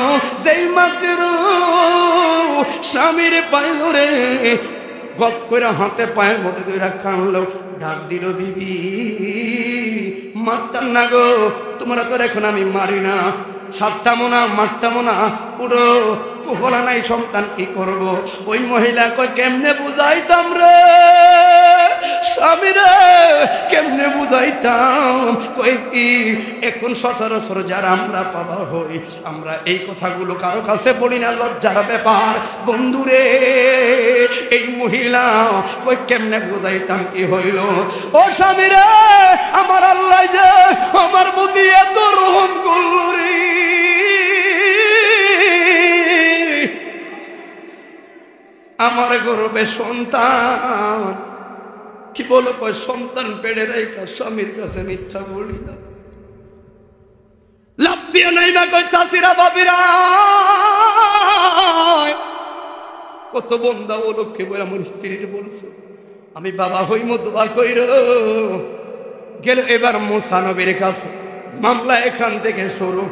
যেই মাত্র স্বামীর পাইল রে, গপ করে হাতে পায়ের মধ্যে ধরে কানলো, ডাক দিল, বিবি মারতাম না গো, তোমরা তো এখন আমি মারি না, সারতামও না, মারতামও না, পুরো কুফলা নাই সন্তান, কি করব? ওই মহিলা কয়, কেমনে বুঝাইতাম রে স্বামীরে, কেমনে বুঝাইতাম? কই কি এখন সচরাচর যারা আমরা বাবা হই, আমরা এই কথাগুলো কারো কাছে বলি না, লজ্জার ব্যাপার। বন্ধুরে এই মহিলা কই, কেমনে বুঝাইতাম? কি হইল? ও স্বামীরে, আমার আল্লাহ যে আমার বুদ্ধি এত রহম করল রে, আমার গর্বে সন্তান। কি বলো, সন্তান পেড়ে রেখা স্বামীর কাছে মিথ্যা বলি না। লাভ দিয়ে নাই না কই, চাষিরা বাবিরা কত বন্ধা ও লক্ষ্যে বলে আমার স্ত্রীর বলছে, আমি বাবা হই দোয়া কইর গেল। এবার মুসা নবীর কাছে মামলা এখান থেকে শুরু।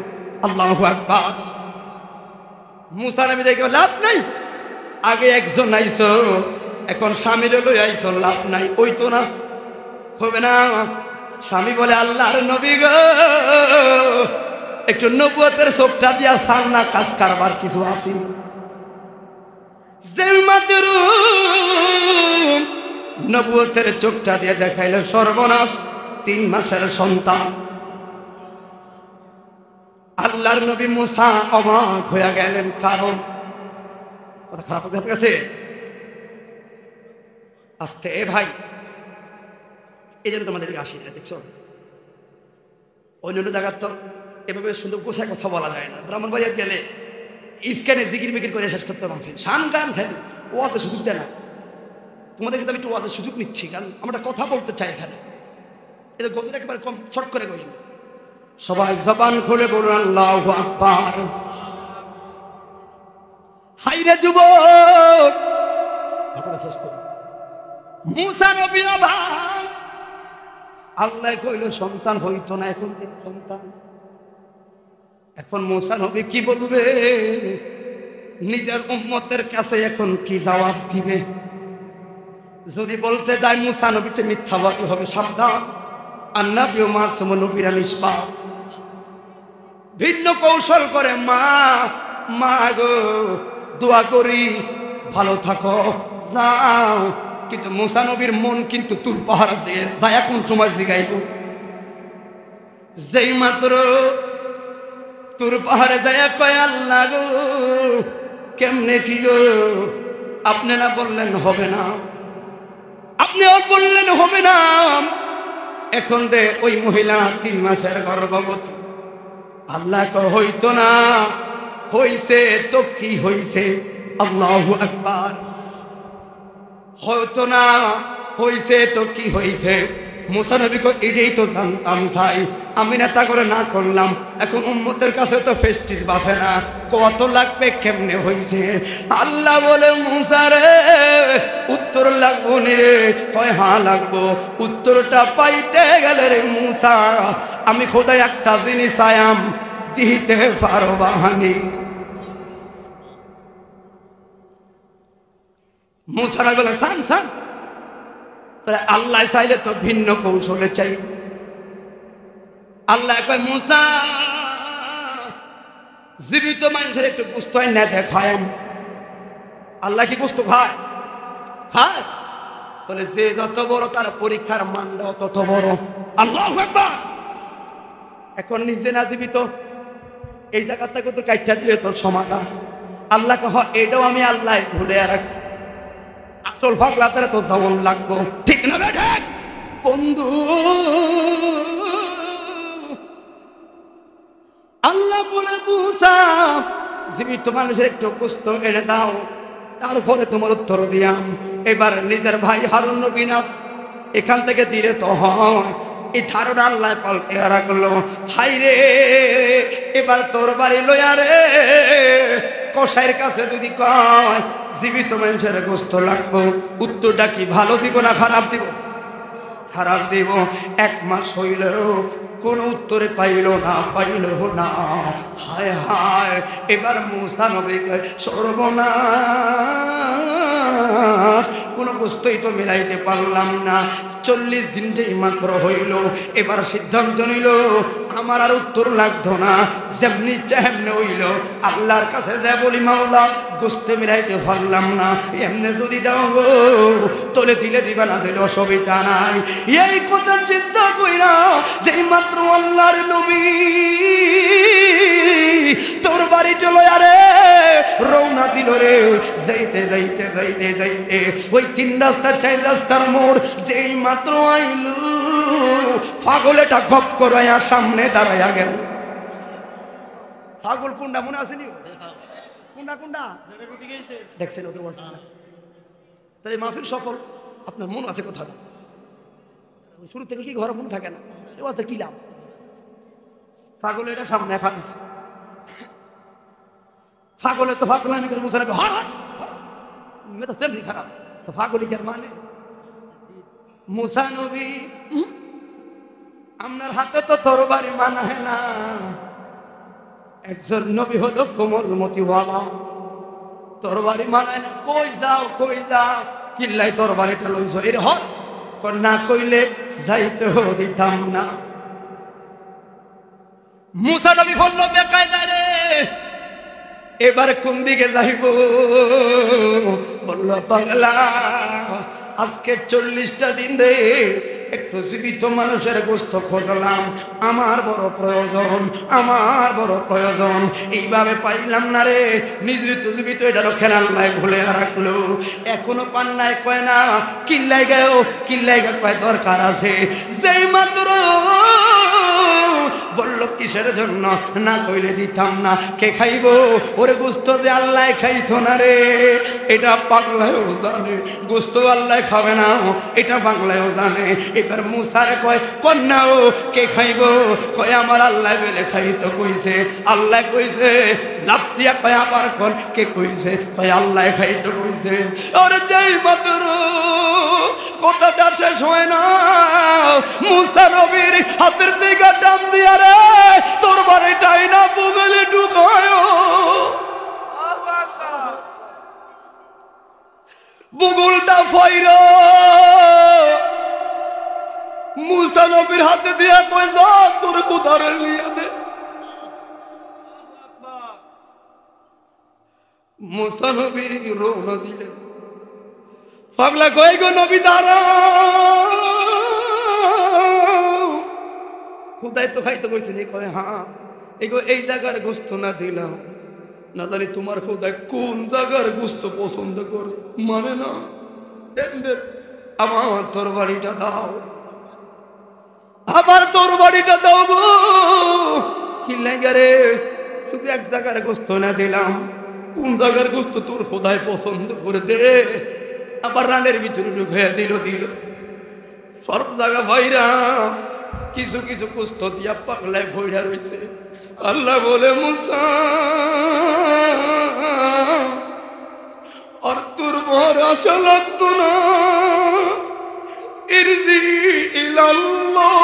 আল্লাহু আকবার। মুসা নবী দেখে লাভ নাই, আগে একজন আইছো, এখন স্বামীর লই আইছো, লাভ নাই, ওই তো না, হবে না। স্বামী বলে, আল্লাহর নবী গো, একটু নবুয়তের চোখটা দিয়া সাল না, কাজ কারবার কিছু আসি। যে মাত্র নবুয়তের চোখটা দিয়ে দেখাইল, সর্বনাশ, 3 মাসের সন্তান। আল্লাহর নবী মুসা অবাক হয়ে গেলেন, কারণ কথা খারাপ হয়ে গেছে। আস্তে এ ভাই, এই জন্য তোমাদেরকে আসি না, দেখছো অন্য জায়গার তো এভাবে সুন্দর গোছায় কথা বলা যায় না। ব্রাহ্মণবাড়িয়া গেলে স্ক্যানে জিকির বিকির করে শেষ করতে মাহফিল, শান গান খালি, ওয়াজের সুযোগ দেয় না। তোমাদের কিন্তু আমি একটু ওয়াজের সুযোগ নিচ্ছি, কারণ আমরা কথা বলতে চাই এখানে। এটা গজল একেবারে কম শর্ট করে কই। সবাই জবান খুলে বলুন আল্লাহু আকবার। হাইরে যুবক, ঘটনা শেষ করি। মুসা নবী ভাই, আল্লাহ কইল সন্তান হইতো না, এখন সন্তান। এখন মুসা নবী কি বলবে? নিজের উম্মতের কাছে এখন কি জবাব দিবে? যদি বলতে যায় মুসা নবীতে মিথ্যাবাদী হবে, সাবধান। আন্নাবী মাসুম নবীরা নিষ্পাপ। ভিন্ন কৌশল করে, মা মা গো দোয়া করি ভালো থাকো যাও। কিন্তু মুসা নবীর মন কিন্তু তুর পাহাড় দিয়ে যায়। কোন সময় জিগাইব? যেই মাত্র তুর পাহাড়ে যায় কয় আল্লাহ গো কেমনে কি গো, আপনি না বললেন হবে না, আপনি বললেন হবে না। এখন দে ওই মহিলা 3 মাসের গর্ভবতী। আল্লাহ কয় হইতো না, হইছে তো কি হইছে? আল্লাহু আকবার। হইতো না, হইছে তো কি হইছে? মুসা নবী কয় এটাই তো জানতাম চাই, আমি নেতা করে না করলাম। এখন উম্মতের কাছে তো ফেস্টিজ বাসে না, কত লাগবে কেমনে হইছে? আল্লাহ বলে মুসা রে উত্তর লাগবো নি রে? কয় হ্যাঁ লাগবো। উত্তরটা পাইতে গেলে রে মুসা আমি খোদাই একটা জিনিস আয়াম দিতে পারবানি। মুসা নবী বলে সান সান, তাহলে আল্লাহ চাইলে তো ভিন্ন কৌশলে চাই। আল্লাহ কয় মুসা জীবিত মানুষের একটু গোস্ত না দেখায়। আল্লাহ কি গোস্ত খায়? খায়। তাহলে যে যত বড় তার পরীক্ষার মানটা তত বড়। আল্লাহু আকবার। এখন নিজে না জীবিত, এই জায়গা থেকে তো কাইটা দিলে তোর সমাধান। আল্লাহ কহ এটাও আমি আল্লাহ ভুলে রাখছি, আসল ভাগলা তারা তো যেমন লাগবো, ঠিক না বেঠে বন্ধু? আল্লাহ বলে মুসা জীবিত মানুষের একটু গোস্ত এনে দাও, তারপরে তোমার উত্তর দিয়াম। এবার নিজের ভাই হারুন নবী নাস এখান থেকে দিলে তো হয়। এই ধারণা আল্লাহ পাল্টে রাখলো। হাই রে এবার তোর বাড়ি লইয়া রে কসাইয়ের কাছে যদি কয় জীবিত মানুষের গোস্ত লাগবো, উত্তরটা কি ভালো দিব না খারাপ দিব? খারাপ দিব। 1 মাস হইলেও কোন উত্তরে পাইল না, পাইল না। হায় হায়, এবার মুসা নবী কয় সর্বনাশ, কোনো বস্তুই তো মিলাইতে পারলাম না। 40 দিন যেই মাত্র হইল, এবার সিদ্ধান্ত নিল আমার আর উত্তর লাগতো না, যেমনি যেমনি হইল আল্লাহর কাছে যা বলি মাওলা গোস্তে মিলাইতে পারলাম না, এমনি যদি দাও গো তোলে দিলে দিবা, না দিলে অসুবিধা নাই। এই কথা চিন্তা কইরা যেই মাত্র আল্লাহর নবী তোর বাড়িতে লয়া রে রওনা দিল রে, যাইতে যাইতে যাইতে যাইতে ওই 3 রাস্তা 4 রাস্তার মোড় যেই মাত্র আইল, পাগলেটা গপ করাইয়া সামনে দাঁড়াইয়া গেল। পাগল কোনটা মনে আসেনি? কোনটা কোনটা দেখছেন ওদের বলছেন না? তাহলে মাহফিল সফল। আপনার মন আছে কোথাও? শুরু থেকে কি ঘরে মনে থাকে না? এ অবস্থা কি লাভ? পাগল এটা সামনে ফাঁকিছে। পাগলে তো পাগল আমি করে মুসা নবী তো তেমনি খারাপ, তো পাগলি কার মানে? মুসা নবী আপনার হাতে তো তরবারি মানায় না। একজন নবী হলো কোমলমতিওয়ালা, তরবারি মানায় না। কই যাও কই যাও, কিল্লাই তরবারিটা লইছ এর হর না কইলে যাইতে দিতাম না। মুসা নবী বলল বেকায়দা রে, এবার কোন দিকে যাইব? বলল বাংলা, আজকে 40টা দিন রে একটু জীবিত মানুষের গোস্ত খোঁজলাম, আমার বড় প্রয়োজন, আমার বড় প্রয়োজন। এইভাবে পাইলাম না রে, নিজিত জীবিত এটারও খেলার নাই ভুলে রাখলো। এখনো পান্নায় কয় না কিল্লাই গাও, কিল্লাই গা কয় দরকার আছে। যেই মাত্র বলল কিসের জন্য, না কইলে দিতাম না। কে খাইবো? ওরে গোস্ত যে আল্লাহ খাইতো না রে, এটা পাগলায়ও জানে। গোস্ত আল্লাহ খাবে না, এটা পাগলায়ও জানে। এবার মুসারে কয় কন্যাও কে খাইবো? কয় আমার আল্লাহ বেলে খাইতো। কইছে আল্লাহ কইছে। লাভ দিয়া কয় আবার কোন কে কইছে? কয় আল্লাহ খাইতো কইছে। ওরে যেই মাত্র কথাটা শেষ হয় না, মুসা নবীর হাতের দিকে টান দিয়া রে তোর বাড়িটাই না বুগলে ঢুকায়। বুগলটা ফাইরা মুসা নবীর হাতে দিয়া কয় যা তোর কোথার নিয়ে দে। মুসা নবী রওনা দিলেন। পাগলা কয় গো নবী দাঁড়াও, খোদাই তো খাইতে বলছেন। কয় হ্যাঁ, এই জায়গার গোস্ত না দিলাম না জানি তোমার খোদাই কোন জায়গার গোস্ত পছন্দ করে, মানে না। আমার তোর বাড়িটা দাও, আবার তোর বাড়িটা দাও গো। কি লাগে রে? শুধু এক জায়গার গোস্ত না দিলাম, কোন জায়গার গোস্ত তোর খোদাই পছন্দ করে দে। আবার রানের ভিতরে ঢুকিয়ে দিল। সব জায়গা ভাইরা কিছু কিছু গোস্ত দিয়া পাগলায় ভইরা রয়েছে। আল্লাহ বলে মুসা আর তোর বড় আশা লাগতো না, ইরজি ইলাল্লাহ।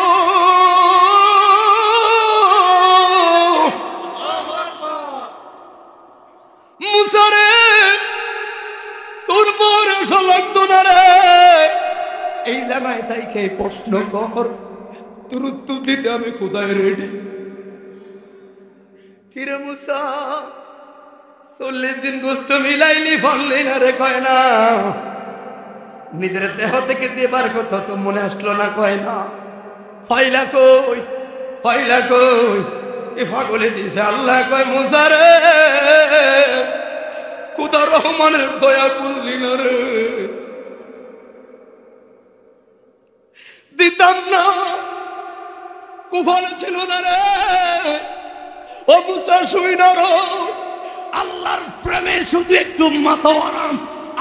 মুসা রে তোর বড় আশা লাগতো না রে, এই জায়গায় তাই খেয়ে প্রশ্ন কর, তোর উত্তর দিতে আমি খোদায় রেডি। ফিরে মুসা 40 দিন গোস্ত মিলাইলি ফললি না রে। কয় না নিজের দেহ থেকে দেবার কথা তো মনে আসলো না। কয় না ফাইলা কই, ফাইলা কই? এ ফাগলে দিছে আল্লাহ। কয় মুসা রে খোদা রহমানের দয়া করলি না রে, দিতাম না, কুফল ছিল না রে। ও মুসা শুই না রো, আল্লাহর প্রেমে শুধু একটু মাথা আরাম,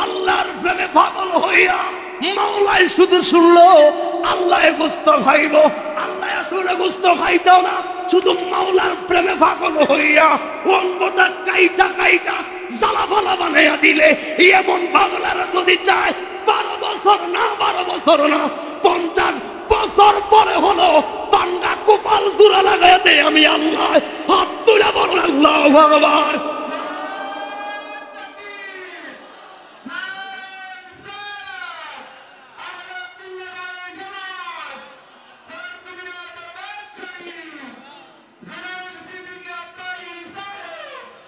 আল্লাহর প্রেমে পাগল হইয়া মাওলাই শুধু শুনলো আল্লাহ গোস্ত খাইব। আল্লাহ আসলে গোস্ত খাইতাও না, শুধু মাওলার প্রেমে পাগল হইয়া অঙ্গটা কাইটা কাইটা জ্বালা ফালা বানাইয়া দিলে। এমন পাগলারা যদি চায় 12 বছর না 12 বছর না 50 বছর পরে হলো পান্ডা কুপাল জোড়া লাগাই দেয় আমি আল্লাহ। হাত তুলে বলুন আল্লাহু আকবার।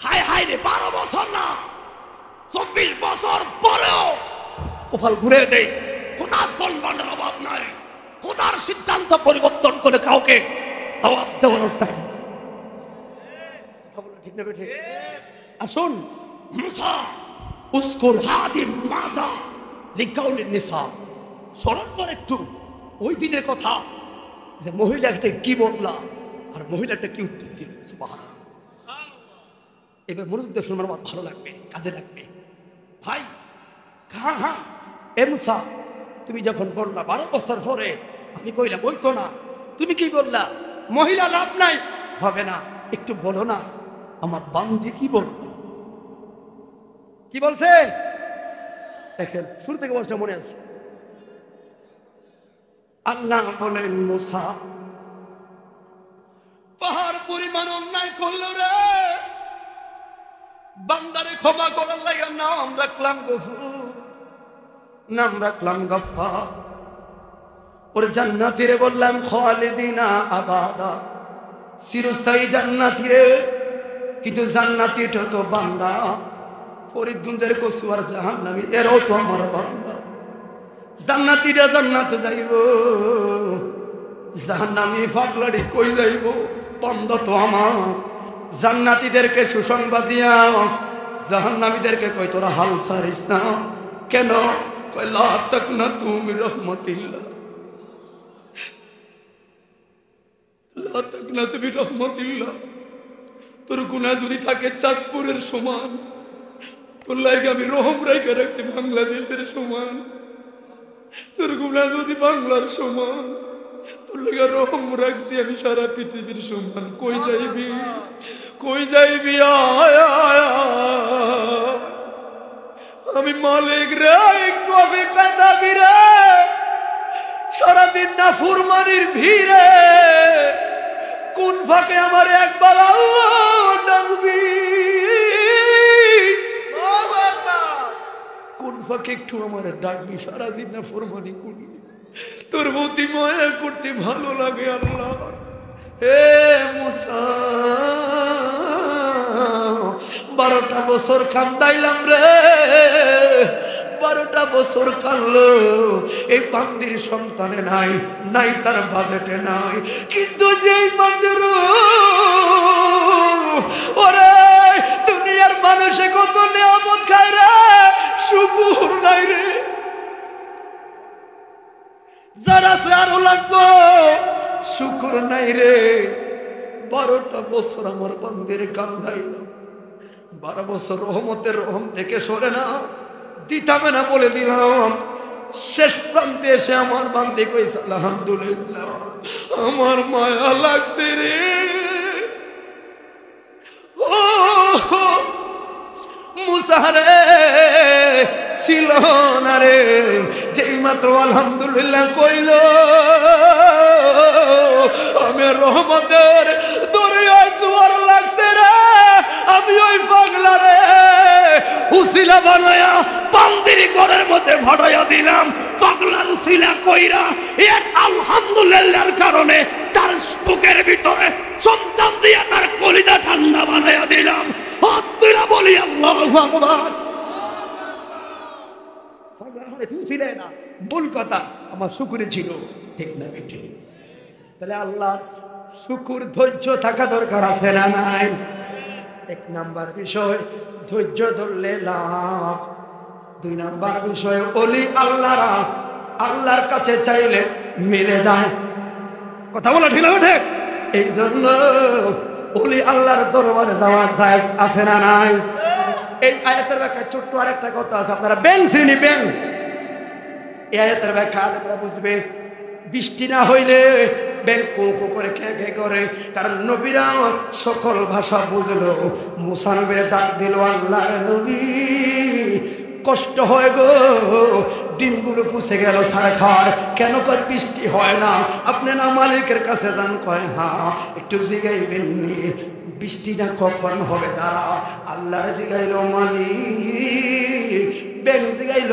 হায় হায় রে, 12 বছর না 24 বছর পরেও কপাল ঘুরে দেয়। খোদার দণ্ডার অভাব নাই, খোদার সিদ্ধান্ত পরিবর্তন করে কাউকে সওয়াব দেওয়ার টাইম। ঠিক না বেঠে? আসুন মুসা উস্কুর হাদি মাজা লিকাউলিন নিসা, স্মরণ করে একটু ওই দিনের কথা যে মহিলাটা কি বললা আর মহিলাটা কি উত্তর দিল। সুবহানাল্লাহ। এবার মনোযোগ দিয়ে শুনবার আমার ভালো লাগবে, কাজে লাগবে ভাই। হ্যাঁ হ্যাঁ, এ মুসা তুমি যখন বললা 12 বছর পরে, আমি কইলাম ওই তো না, তুমি কি বললা? মহিলা লাভ নাই, হবে না, একটু বলো না আমার বান্দি কি বলবো, কি বলছে দেখেন। শুরু থেকে বলছে মনে আছে। আল্লাহ বলেন মুসা পাহাড় পরিমাণ অন্যায় করলো রে, বান্দারে ক্ষমা করার লাগে নাম রাখলাম গফুর, নাম রাখলাম গফফার। ওর জান্নাতীরে বললাম খালিদিনা আবাদা, চিরস্থায়ী জান্নাতীরে। কিন্তু জান্নাতীটা তো বান্দা, ফরিদগঞ্জের কচুয়ার জাহান্নামী এরাও তো আমার বান্দা। জান্নাতীরা জান্নাতে যাইব, জাহান্নামী ফাগলাড়ি কই যাইব? বান্দা তো আমার। জান্নাতীদেরকে সুসংবাদ দিয়া জাহান্নামীদেরকে কই তোরা হাল ছাড়িস না। কেন? কই লা তাকনাতু মির রাহমাতিল্লাহ, লা না তুমি রহমতুল্লাহ, তোর গুনাহ যদি থাকে চাঁদপুরের সমান, তোর লাগে আমি রহম রেখে রাখছি বাংলাদেশের সমান। তোর গুনাহ যদি বাংলার সমান, তোর লাগে রহম রাখছি আমি সারা পৃথিবীর সমান। কই যাইবি, কই যাইবি, আয় আয় আয়। আমি মালিক রে, একটু অপেক্ষায় দাবি রে, সারাদিন না ফুরমানির ভিড়ে কোন ফাঁকে আমার একবার আল্লাহ ডাকবি, কোন ফাঁকে একটু আমার ডাকবি, সারাদিন না ফুরমানি করবি, তোর প্রতি মায়া করতে ভালো লাগে আল্লাহ। হে মুসা, 12টা বছর কান্দাইলাম রে, 12টা বছর কাঁদলো। এই বান্দির সন্তানে নাই, নাই তার বাজেটে নাই, কিন্তু যেই বান্দির ওরে দুনিয়ার মানুষে কত নিয়ামত খায় রে, শুকুর নাই রে। যারা সে আরো লাগবো, শুকুর নাই রে। 12টা বছর আমার বান্দির কান্দাইলাম, 12 বছর রহমতের রহম থেকে সরে না দিতামে না বলে দিলাম। শেষ প্রান্তে এসে আমার বান্দি কইছে আলহামদুলিল্লাহ, আমার মায়া লাগছে রে। ও মুসা রে ছিল না রে, যেই মাত্র আলহামদুলিল্লাহ কইল, আমি রহমতের দরিয়ায় জোয়ার লাগছে রে। আমি ওই পাগলা রে উসিলা বানায়া বান্দির ঘরের মধ্যে ভরাইয়া দিলাম। পাগলার উসিলা কইরা এক আলহামদুলিল্লাহর কারণে তার বুকের ভিতরে সন্তান দিয়া তার কলিজা ঠান্ডা বানাইয়া দিলাম। আত্মীরা বলি আল্লাহু আকবার। পাগলার হলে উসিলা না, মূল কথা আমার শুকরে ছিল, ঠিক না বেটি? তাহলে আল্লাহ শুকুর ধৈর্য থাকা দরকার আছে না নাই? 1 নাম্বার বিষয় ধৈর্য ধরলে লাভ। 2 নাম্বার বিষয় ওলি আল্লাহরা আল্লাহর কাছে চাইলে মিলে যায়। কথা বলা ঠিক না ঠিক? এই জন্য ওলি আল্লাহর দরবারে যাওয়া যায় আছে না নাই? এই আয়াতের ব্যাখ্যা ছোট্ট আরেকটা কথা আছে, আপনারা ব্যাংক শ্রেণী ব্যাংক, এই আয়াতের ব্যাখ্যা আপনারা বুঝবে। বৃষ্টি না হইলে ব্যাংক কো করে খেয়ে করে, কারণ নবীরা সকল ভাষা বুঝলো। মুসা নবীর ডাক দিল, আল্লাহর নবী কষ্ট হয় গো, ডিমগুলো পুষে গেল সারখার, কেন কয় বৃষ্টি হয় না? আপনি না মালিকের কাছে যান, কয় হ্যাঁ, একটু জিগাইবেন নি বৃষ্টিটা কখন হবে? দাঁড়া, আল্লাহর জিগাইল মালিক, ব্যাংক জিগাইল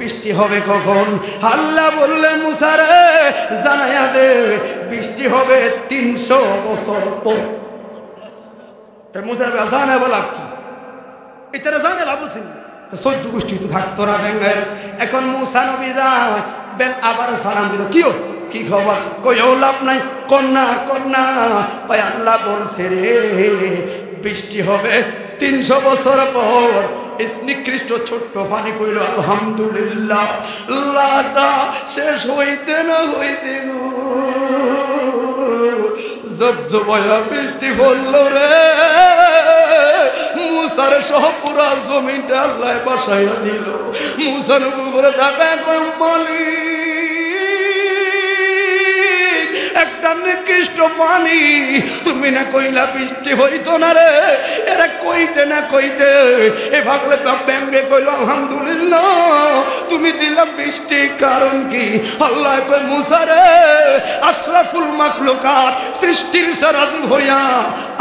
বৃষ্টি হবে কখন? আল্লাহ বললেন মুসা রে জানাইয়া দে বৃষ্টি হবে 300 বছর পর। তাই মুসার জানা বলা কি এটা জানে লাভ আছে না? তো 14 গোষ্ঠী তো থাকতো না ব্যাংকের। এখন মুসা নবী যায়, ব্যাংক আবার সালাম দিল, কিও কি খবর? কইও লাভ নাই, কন্যা কন্যা ভাই আল্লাহ বলছে রে বৃষ্টি হবে 300 বছর পর। নিকৃষ্ট ছোট্ট পানি কইল আলহামদুলিল্লাহ। লাটা শেষ হইতে না হইতে গো জবজবায়া বৃষ্টি পড়ল রে। মুসার সহ পুরা জমিটা আল্লাহ বাসাইয়া দিল। মুসার উপরে দেখা কই মালিক একটা নিকৃষ্ট পানি, তুমি না কইলা বৃষ্টি হইতো না রে। এরা কইতে না কইতে এ ভাগলে ব্যাংকে কইল আলহামদুলিল্লাহ তুমি দিলাম বৃষ্টি, কারণ কি? আল্লাহ কই মুসা রে আশরাফুল মাখলুকাত সৃষ্টির সারাজু হইয়া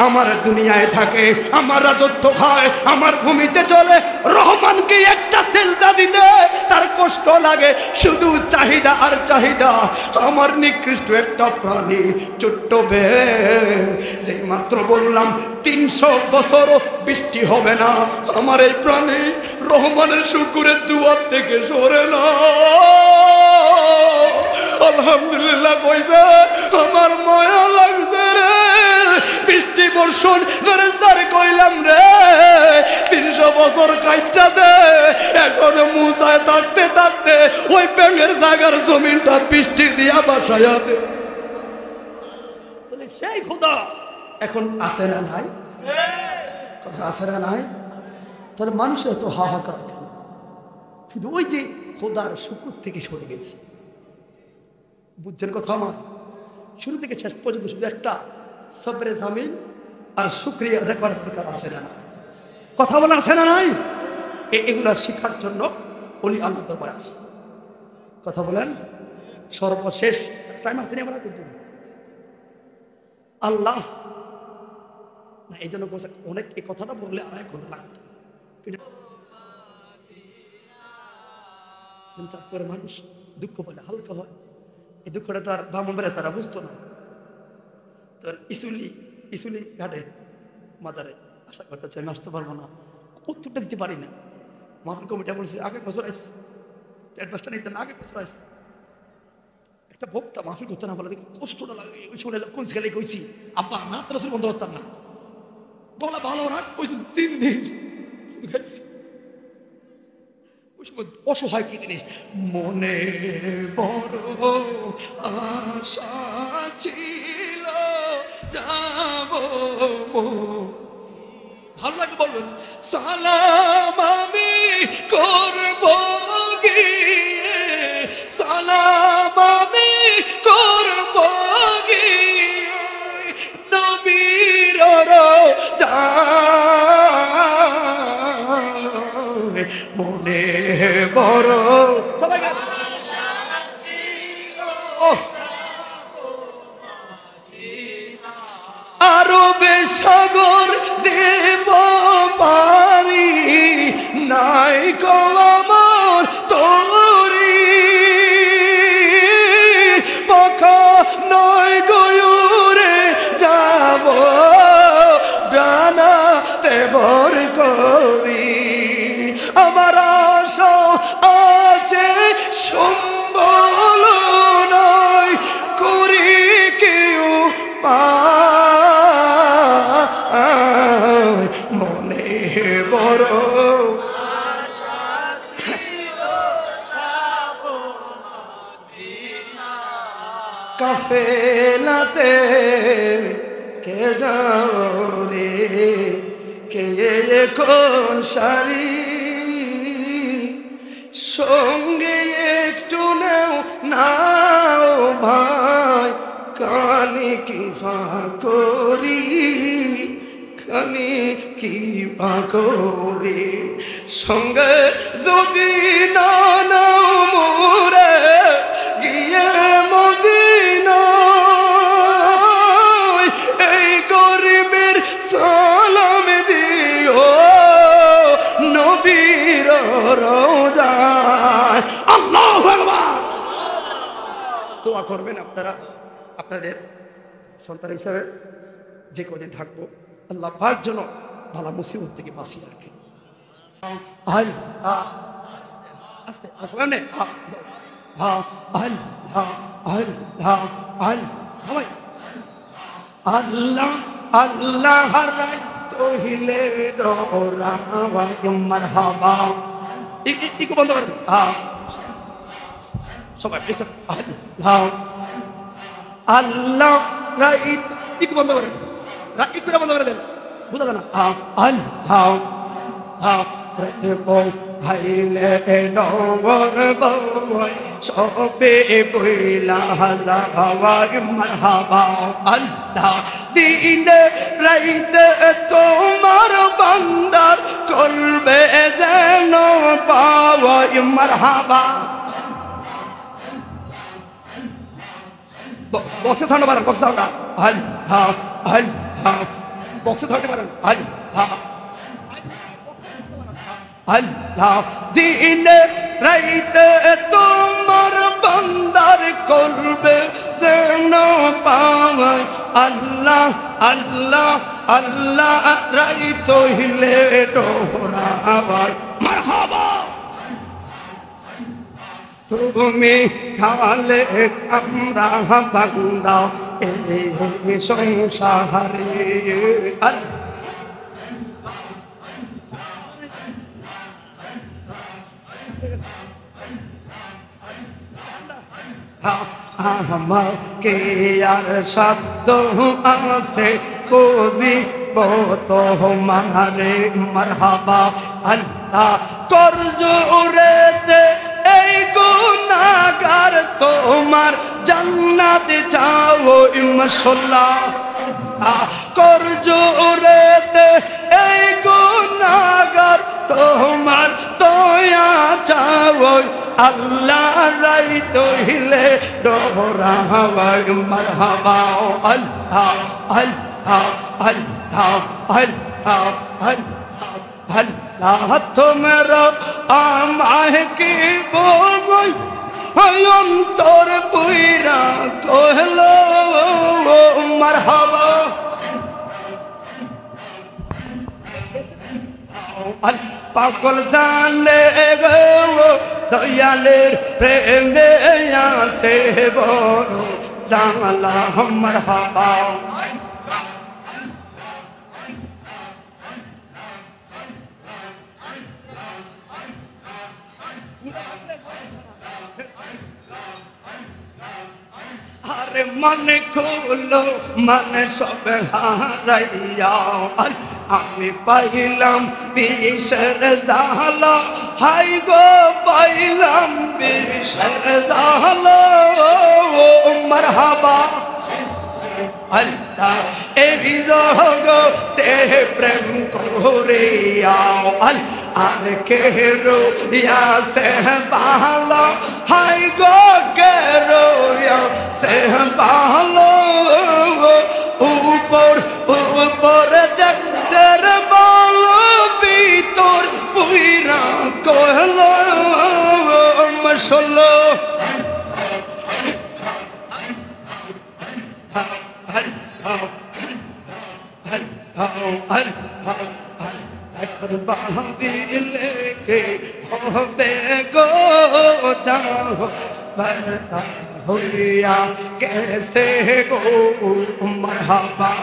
আমার দুনিয়ায় থাকে, আমার রাজত্ব খায়, আমার ভূমিতে চলে, রহমানকে একটা সেজদা দিতে তার কষ্ট লাগে, শুধু চাহিদা আর চাহিদা। আমার নিকৃষ্ট একটা প্রাণী ছোট্ট ব্যাং, সেই মাত্র বললাম 300 বছরও বৃষ্টি হবে না, আমার এই প্রাণী রহমানের শুকুরের দুয়ার থেকে সরে না। আলহামদুলিল্লাহ কইছে আমার মায়া লাগছে রে। বৃষ্টি বর্ষণ ফেরেশতারে কইলাম রে 300 বছর কাইটা দে। এখন মুসায় থাকতে থাকতে ওই ব্যাঙের জায়গার জমিনটা বৃষ্টি দিয়া বাসায়া দে। সেই খোদা এখন আছে না নাই? কথা আছে না নাই? তাহলে মানুষের তো হাহাকার কেন? শুধু ওই যে খোদার শুকুর থেকে সরে গেছে। বুঝছেন কথা আমার? শুরু থেকে শেষ পর্যন্ত শুধু একটা সবরে জামিন আর শুকরিয়া আদায় করা দরকার আছে না? কথা বলা আছে না নাই? এগুলার শিক্ষার জন্য উনি আল্লাহ দরবারে আসে। কথা বলেন। সর্বশেষ টাইম আছে না আমরা? আল্লাহ না, এই জন্য অনেক এই কথাটা বললে আর এক ঘন্টা লাগতো। চাঁদপুরের মানুষ দুঃখ বলে হালকা হয়, এই দুঃখটা তো আর ব্রাহ্মণবাড়িয়া তারা বুঝতো না। তোর ইসুলি ঘাটে মাজারে আশা করতে চাই, আমি আসতে পারবো না, উত্তরটা দিতে পারি না। মাহফিল কমিটি বলছে আগের বছর আইস, অ্যাডভান্সটা নিতেন আগের বছর আইস। একটা বক্তা মাহফিল করতে না বলে কষ্টটা লাগে। ওই শুনে কোন গেলে কইছি আব্বা না তো রসুল বন্ধ করতাম না, বলা ভালো না কইছি 3 দিন অসহায় কি জিনিস। মনে বড় আশা ছিল যাব, ভালো লাগে বলবেন সালাম আমি করব গিয়ে, সালাম আমি করব গিয়ে নবীর রোজা। মনে বড় সবাই আরবে সাগর দেব পারি নাই কো আমার তোরি, পাখা নয় গয়ুরে যাব ডানাতে ভর করি। আমার আশা আছে সম্বল নয় করি কেউ মনে বড় কাফেলাতে কে যাও রে, কে কোন সারি সঙ্গে একটু নাও ভাই, কানে কি করি, কানে কি করি সঙ্গে যদি না নাও মোরে গিয়ে মদিনায়, এই গরিবের সালাম দিও নবীর রোজায়। আল্লাহু আকবার। দোয়া করবেন আপনারা আপনাদের সন্তান হিসাবে যে কদিন থাকবো আল্লাহ পাক যেন ভালো মুসিবত থেকে বাঁচিয়ে রাখে। আস্তে আসলে আল্লাহ আল্লাহ তহিলে মারহাবা। ইকো বন্ধ করেন সবাই। আল্লাহ আল্লাহ রাইত ইকো বন্ধ করেন, ইকোটা বন্ধ করে দেন, বুঝা যায় না। আল্লাহ ভাইলে ডবর বই সবে বইলা হাজার মারহাবা। আল্লাহ দিন রাইতে তোমার বান্দার করবে যেন পাওয়াই মারহাবা। বক্সে থাকতে পারেন, বক্সে থাকা বক্সে থাকতে পারেন। আল্লাহ দিন রাইতে তোমার বান্দার করবে যেন পাওয়াই। আল্লাহ আল্লাহ আল্লাহ রাইত হইলে ডোরাবার মারহাবা। তুমি খালে আমরা বান্দা এই সংসারে। আমাকে আর শব্দ আছে বুঝিব তোমারে মারহাবা আল্লাহ কর জোরেতে এই গুনাহগার তোমার জান্নাত চাও ইনশাআল্লাহ কর জোরেতে এই গুনাহগার তোমার দয়া চাও আল্লাহ রাই তহিলে ডোরাওয়াই মারহাবা আল্লাহ আল্লাহ আল্লাহ আল্লাহ আল্লাহ আল্লাহ তোমরা আমায় কি বলবই অন্তর পুইরা কহলো মারহাবা পাগল জানে গো দয়ালের প্রেমে আসে বড় জালা মারহাবা আরে মনে খুলো মনে সব হারাইয়া আমি পাইলাম বিষের জালা হাই গো পাইলাম বিষের জালা মারহাবা আল্লাহ এই জগতে প্রেম করিয়া আর কেরো সে ভালো হাই গো কেরো সে ভালো উপর উপর দেখতে বলো ভিতর পুইরা কহলো মশলো দিলে কে হবে গো যাও বরতা হইয়া কেসে গো মারহাবা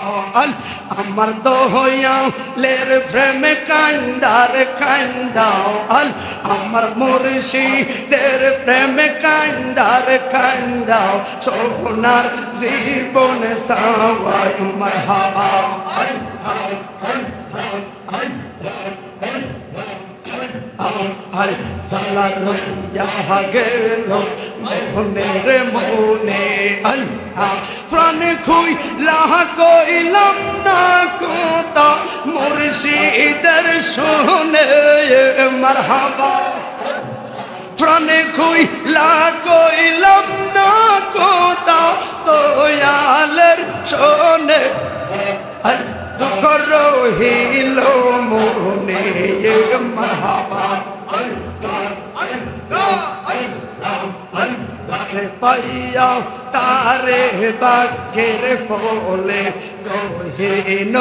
আমার দোয়া লের প্রেমে কান্দার কান্দাও আমার মুর্শিদের প্রেমে কান্দার কান্দাও সোনার জীবন সাওয়াই মারহাবা সালা রইয়া গেল মনে রে মনে আল্লাহ প্রাণ খুইলা কইলাম না কথা মুর্শিদের শোনে মারহাবা প্রাণ খুইলা কইলাম না কথা দয়ালের শোনে দুঃখ রহিল মনে মারহাবা পাইয়া তারে বাঘের ফলে গহীন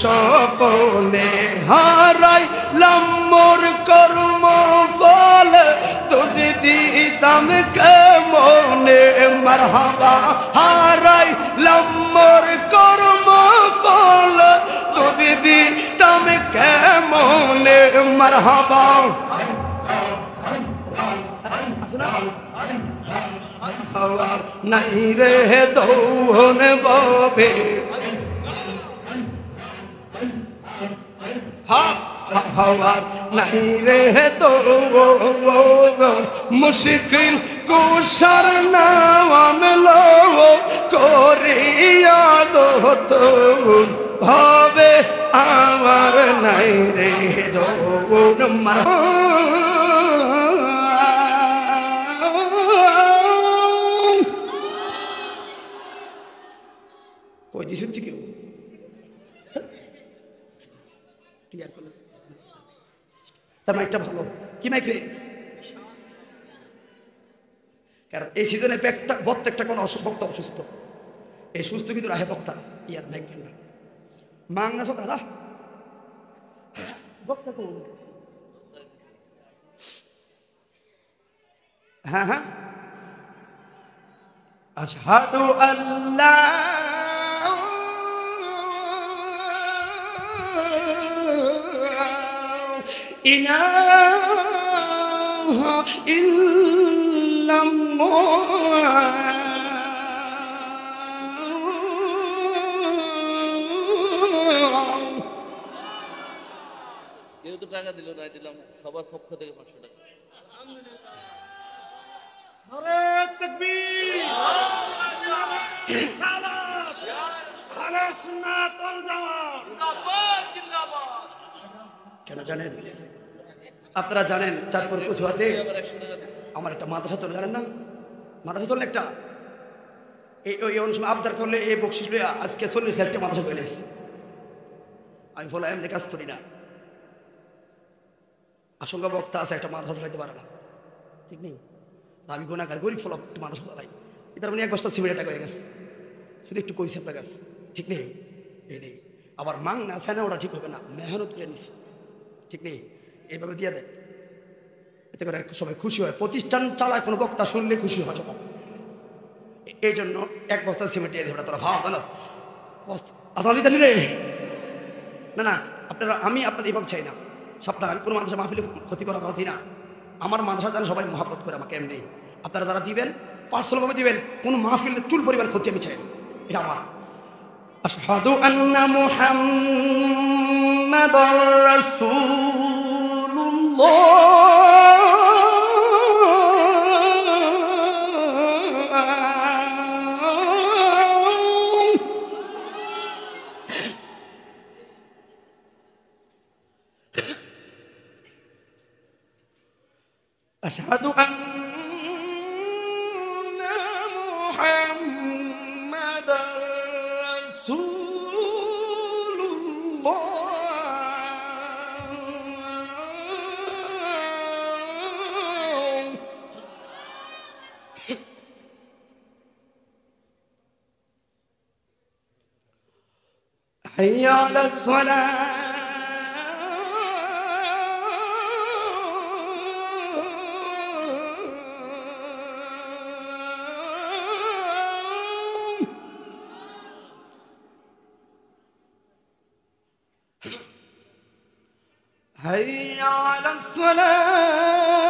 সপনে হারাই মোর কর্ম ফল তুই দিতাম কেমনে মারহাবা হারাই মোর কর্ম ফল তুই দিতাম কেমনে মারহাবা নাই রে দৌন ববে হওয়ার নাই রে দৌন মুশকিল কুশার নাম লো করিয়া যত ভাবে আমার নাই রে দৌন মার কই দিছেন কি কেউ ক্লিয়ার করলেন তার মাইকটা ভালো কি মাইক রে কারণ এই সিজনে প্রত্যেকটা কোনো বক্তা অসুস্থ এই সুস্থ কিন্তু রাহে বক্তা না ইয়ার মাইক না মাংনা সব রাজা বক্তা কোন হ্যাঁ হ্যাঁ আশহাদু আল্লাহ ইলাহা ইল্লাল্লাহ কেউ তো টাকা দিল না, দিলাম সবার পক্ষ থেকে 500 টাকা। কেন জানেন? আপনারা জানেন চাঁদপুর কচুয়াতে আবার 100 টাকা দিচ্ছে। আমার একটা মাদ্রাসা চলে, জানেন না? মাদ্রাসা চলে একটা, ওই সময় আবদার করলে এই বকশিস লইয়া আজকে 40 লাখ টাকা মাদ্রাসা করে এসেছি। আমি বলে এমনি কাজ করি না, আশঙ্কা বক্তা আছে একটা মাদ্রাসা চালাইতে পারে না, ঠিক নেই? আমি গুণাগার গরিব ফল একটা মাদ্রাসা চালাই, তার মানে 1 বস্তা সিমেন্টের টাকা হয়ে গেছে, শুধু একটু কইছে আপনার কাছে, ঠিক নেই? এই নেই আবার মাং না চায় না, ওটা ঠিক হবে না, মেহনত করে নিছি, ঠিক নেই? এইভাবে দিয়ে দেয়, এতে করে সবাই খুশি হয়। প্রতিষ্ঠান চালায় কোনো বক্তা শুনলে খুশি হয় সবাই। এই জন্য 1 বস্তা সিমেন্ট দিয়ে দেবে, তোরা ভাব জানাস আসালি রে না না। আপনারা, আমি আপনাদের এইভাবে চাই না, সপ্তাহ আমি কোনো মাদ্রাসা মাহফিলে ক্ষতি করা রাজি না। আমার মাদ্রাসা যেন সবাই মহাব্বত করে আমাকে, এমনি আপনারা যারা দিবেন পার্সোনালভাবে দিবেন, কোনো মাহফিলের চুল পরিবার ক্ষতি আমি চাই না, এটা আমার। আশহাদু আন্না মুহাম্মাদার রাসূলুল্লাহ, আশহাদু আন্না মুহাম্মাদার রাসূলুল্লাহ। হাইয়া আলাস সালাহ। هيا على الصلاة.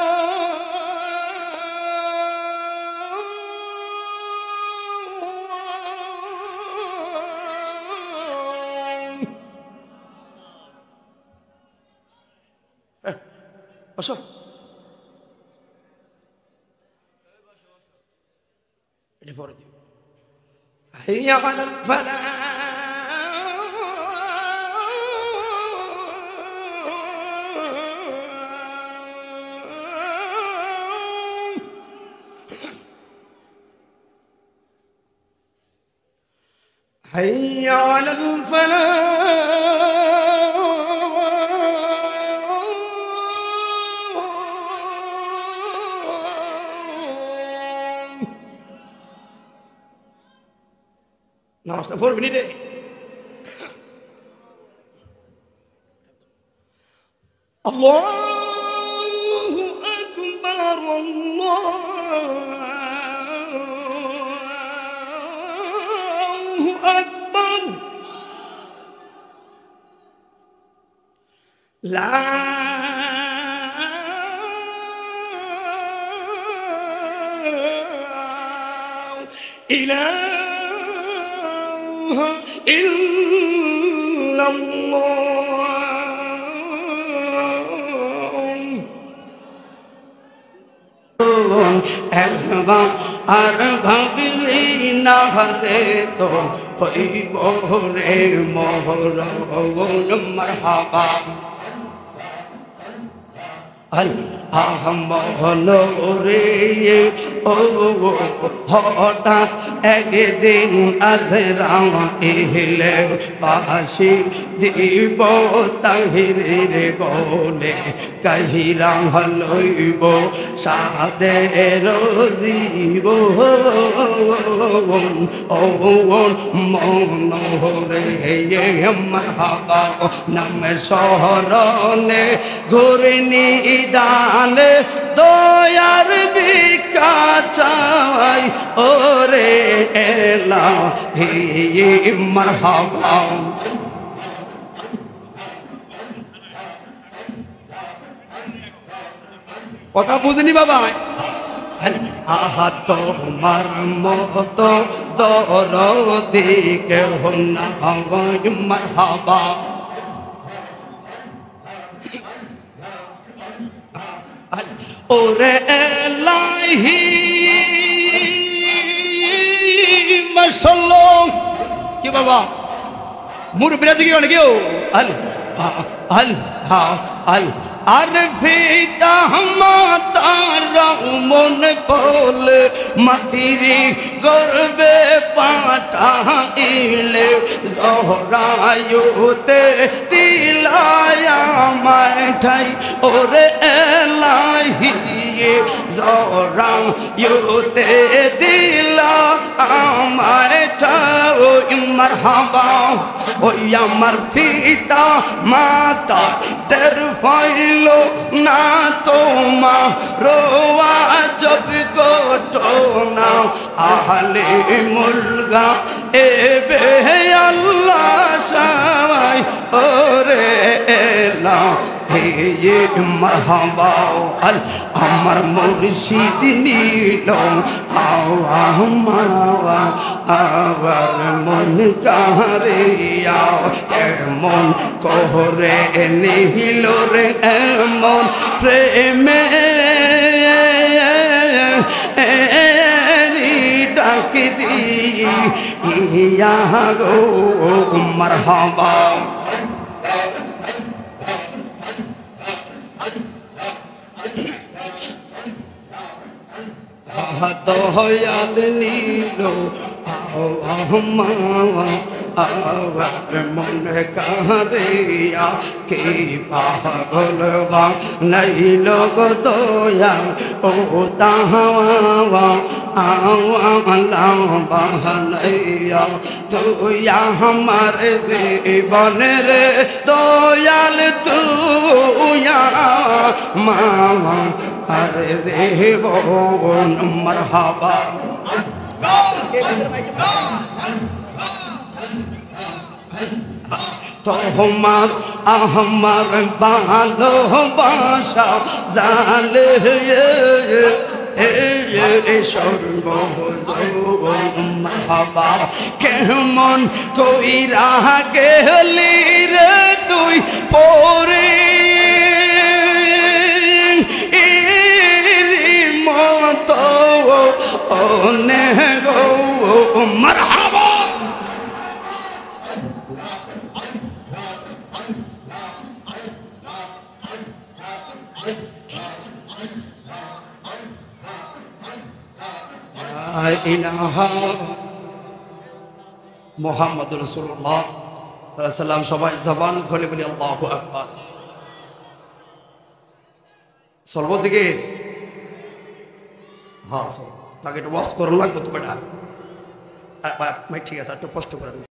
বসো, এটা পরে দিও। هيا على الفلاح. هيا على الفلاح. নামাজটা পড়বি রে। আল্লাহু আকবার, আল্লাহু আকবার, লা ইলাহা ইল্লাল্লাহ। একবার আর ভাবলি না রে তো হইব রে মহরম মারহাবা। আল্লাহ মহনরে ও হঠাৎ একদিন আজরাম এলে বাসি দিব তাহিরের বলে কাহিরা লইব সাদের জীব ও মনরে মারহাবা। নাম শহরনে ঘুরনি দানে দয়ার ভিক্ষা চাই ওরে এলাহি মারহাবা। কথা বুঝনি বাবা? আহা তোমার মতো দরদি কেহ না মারহাবা। ওরে এলাহি মাশাআল্লাহ কি বাবা মুরব্বিরা কি অনেক কেউ আল আল আল আর ফিতা মাতার মন ফল মাতিরি গর্বে পাঠাইলে জহরায়ুতে দিলায়া মায় ঠাই ওরে এলাহি জহরায়ুতে দিলা আমায় ঠাই মারহাবা ওই আমার ফিতা মাতা টের ফাইলো না তোমা রোয়া জব ঘটনা আহলে মুলগা এবে আল্লাহ সবাই ওরে এলা হে মারহাবা আল আমার মুর্শিদ নীল আওয়া আবার মন কারিয়া এমন কোহরে নীল রে এমন প্রেমে ডাক দিয়া গো মারহাবা দয়াল নীল আবার মনে কারিয়া কে পাগল বা নাইল গো দয়া ও তাহাওয়া আওয়ালাম বাহানাইয়া তুই আমার জীবনের দয়াল তুই মামা আরে জীবন মারহাবা তোমার আমার ভালোবাসা জালে সর্বহাবা কেমন কইরা গেলি রে তুই পরে মত অনে গো মারহাবা মুহাম্মদ রাসূলুল্লাহ সাল্লাল্লাহু আলাইহি ওয়াসাল্লাম সবাই জবান খুলে বলি আল্লাহু আকবার চলবো থেকে হ্যাঁ তাকে একটু ওয়াশ করা লাগবে তো বেটা ঠিক আছে একটু কষ্ট করেন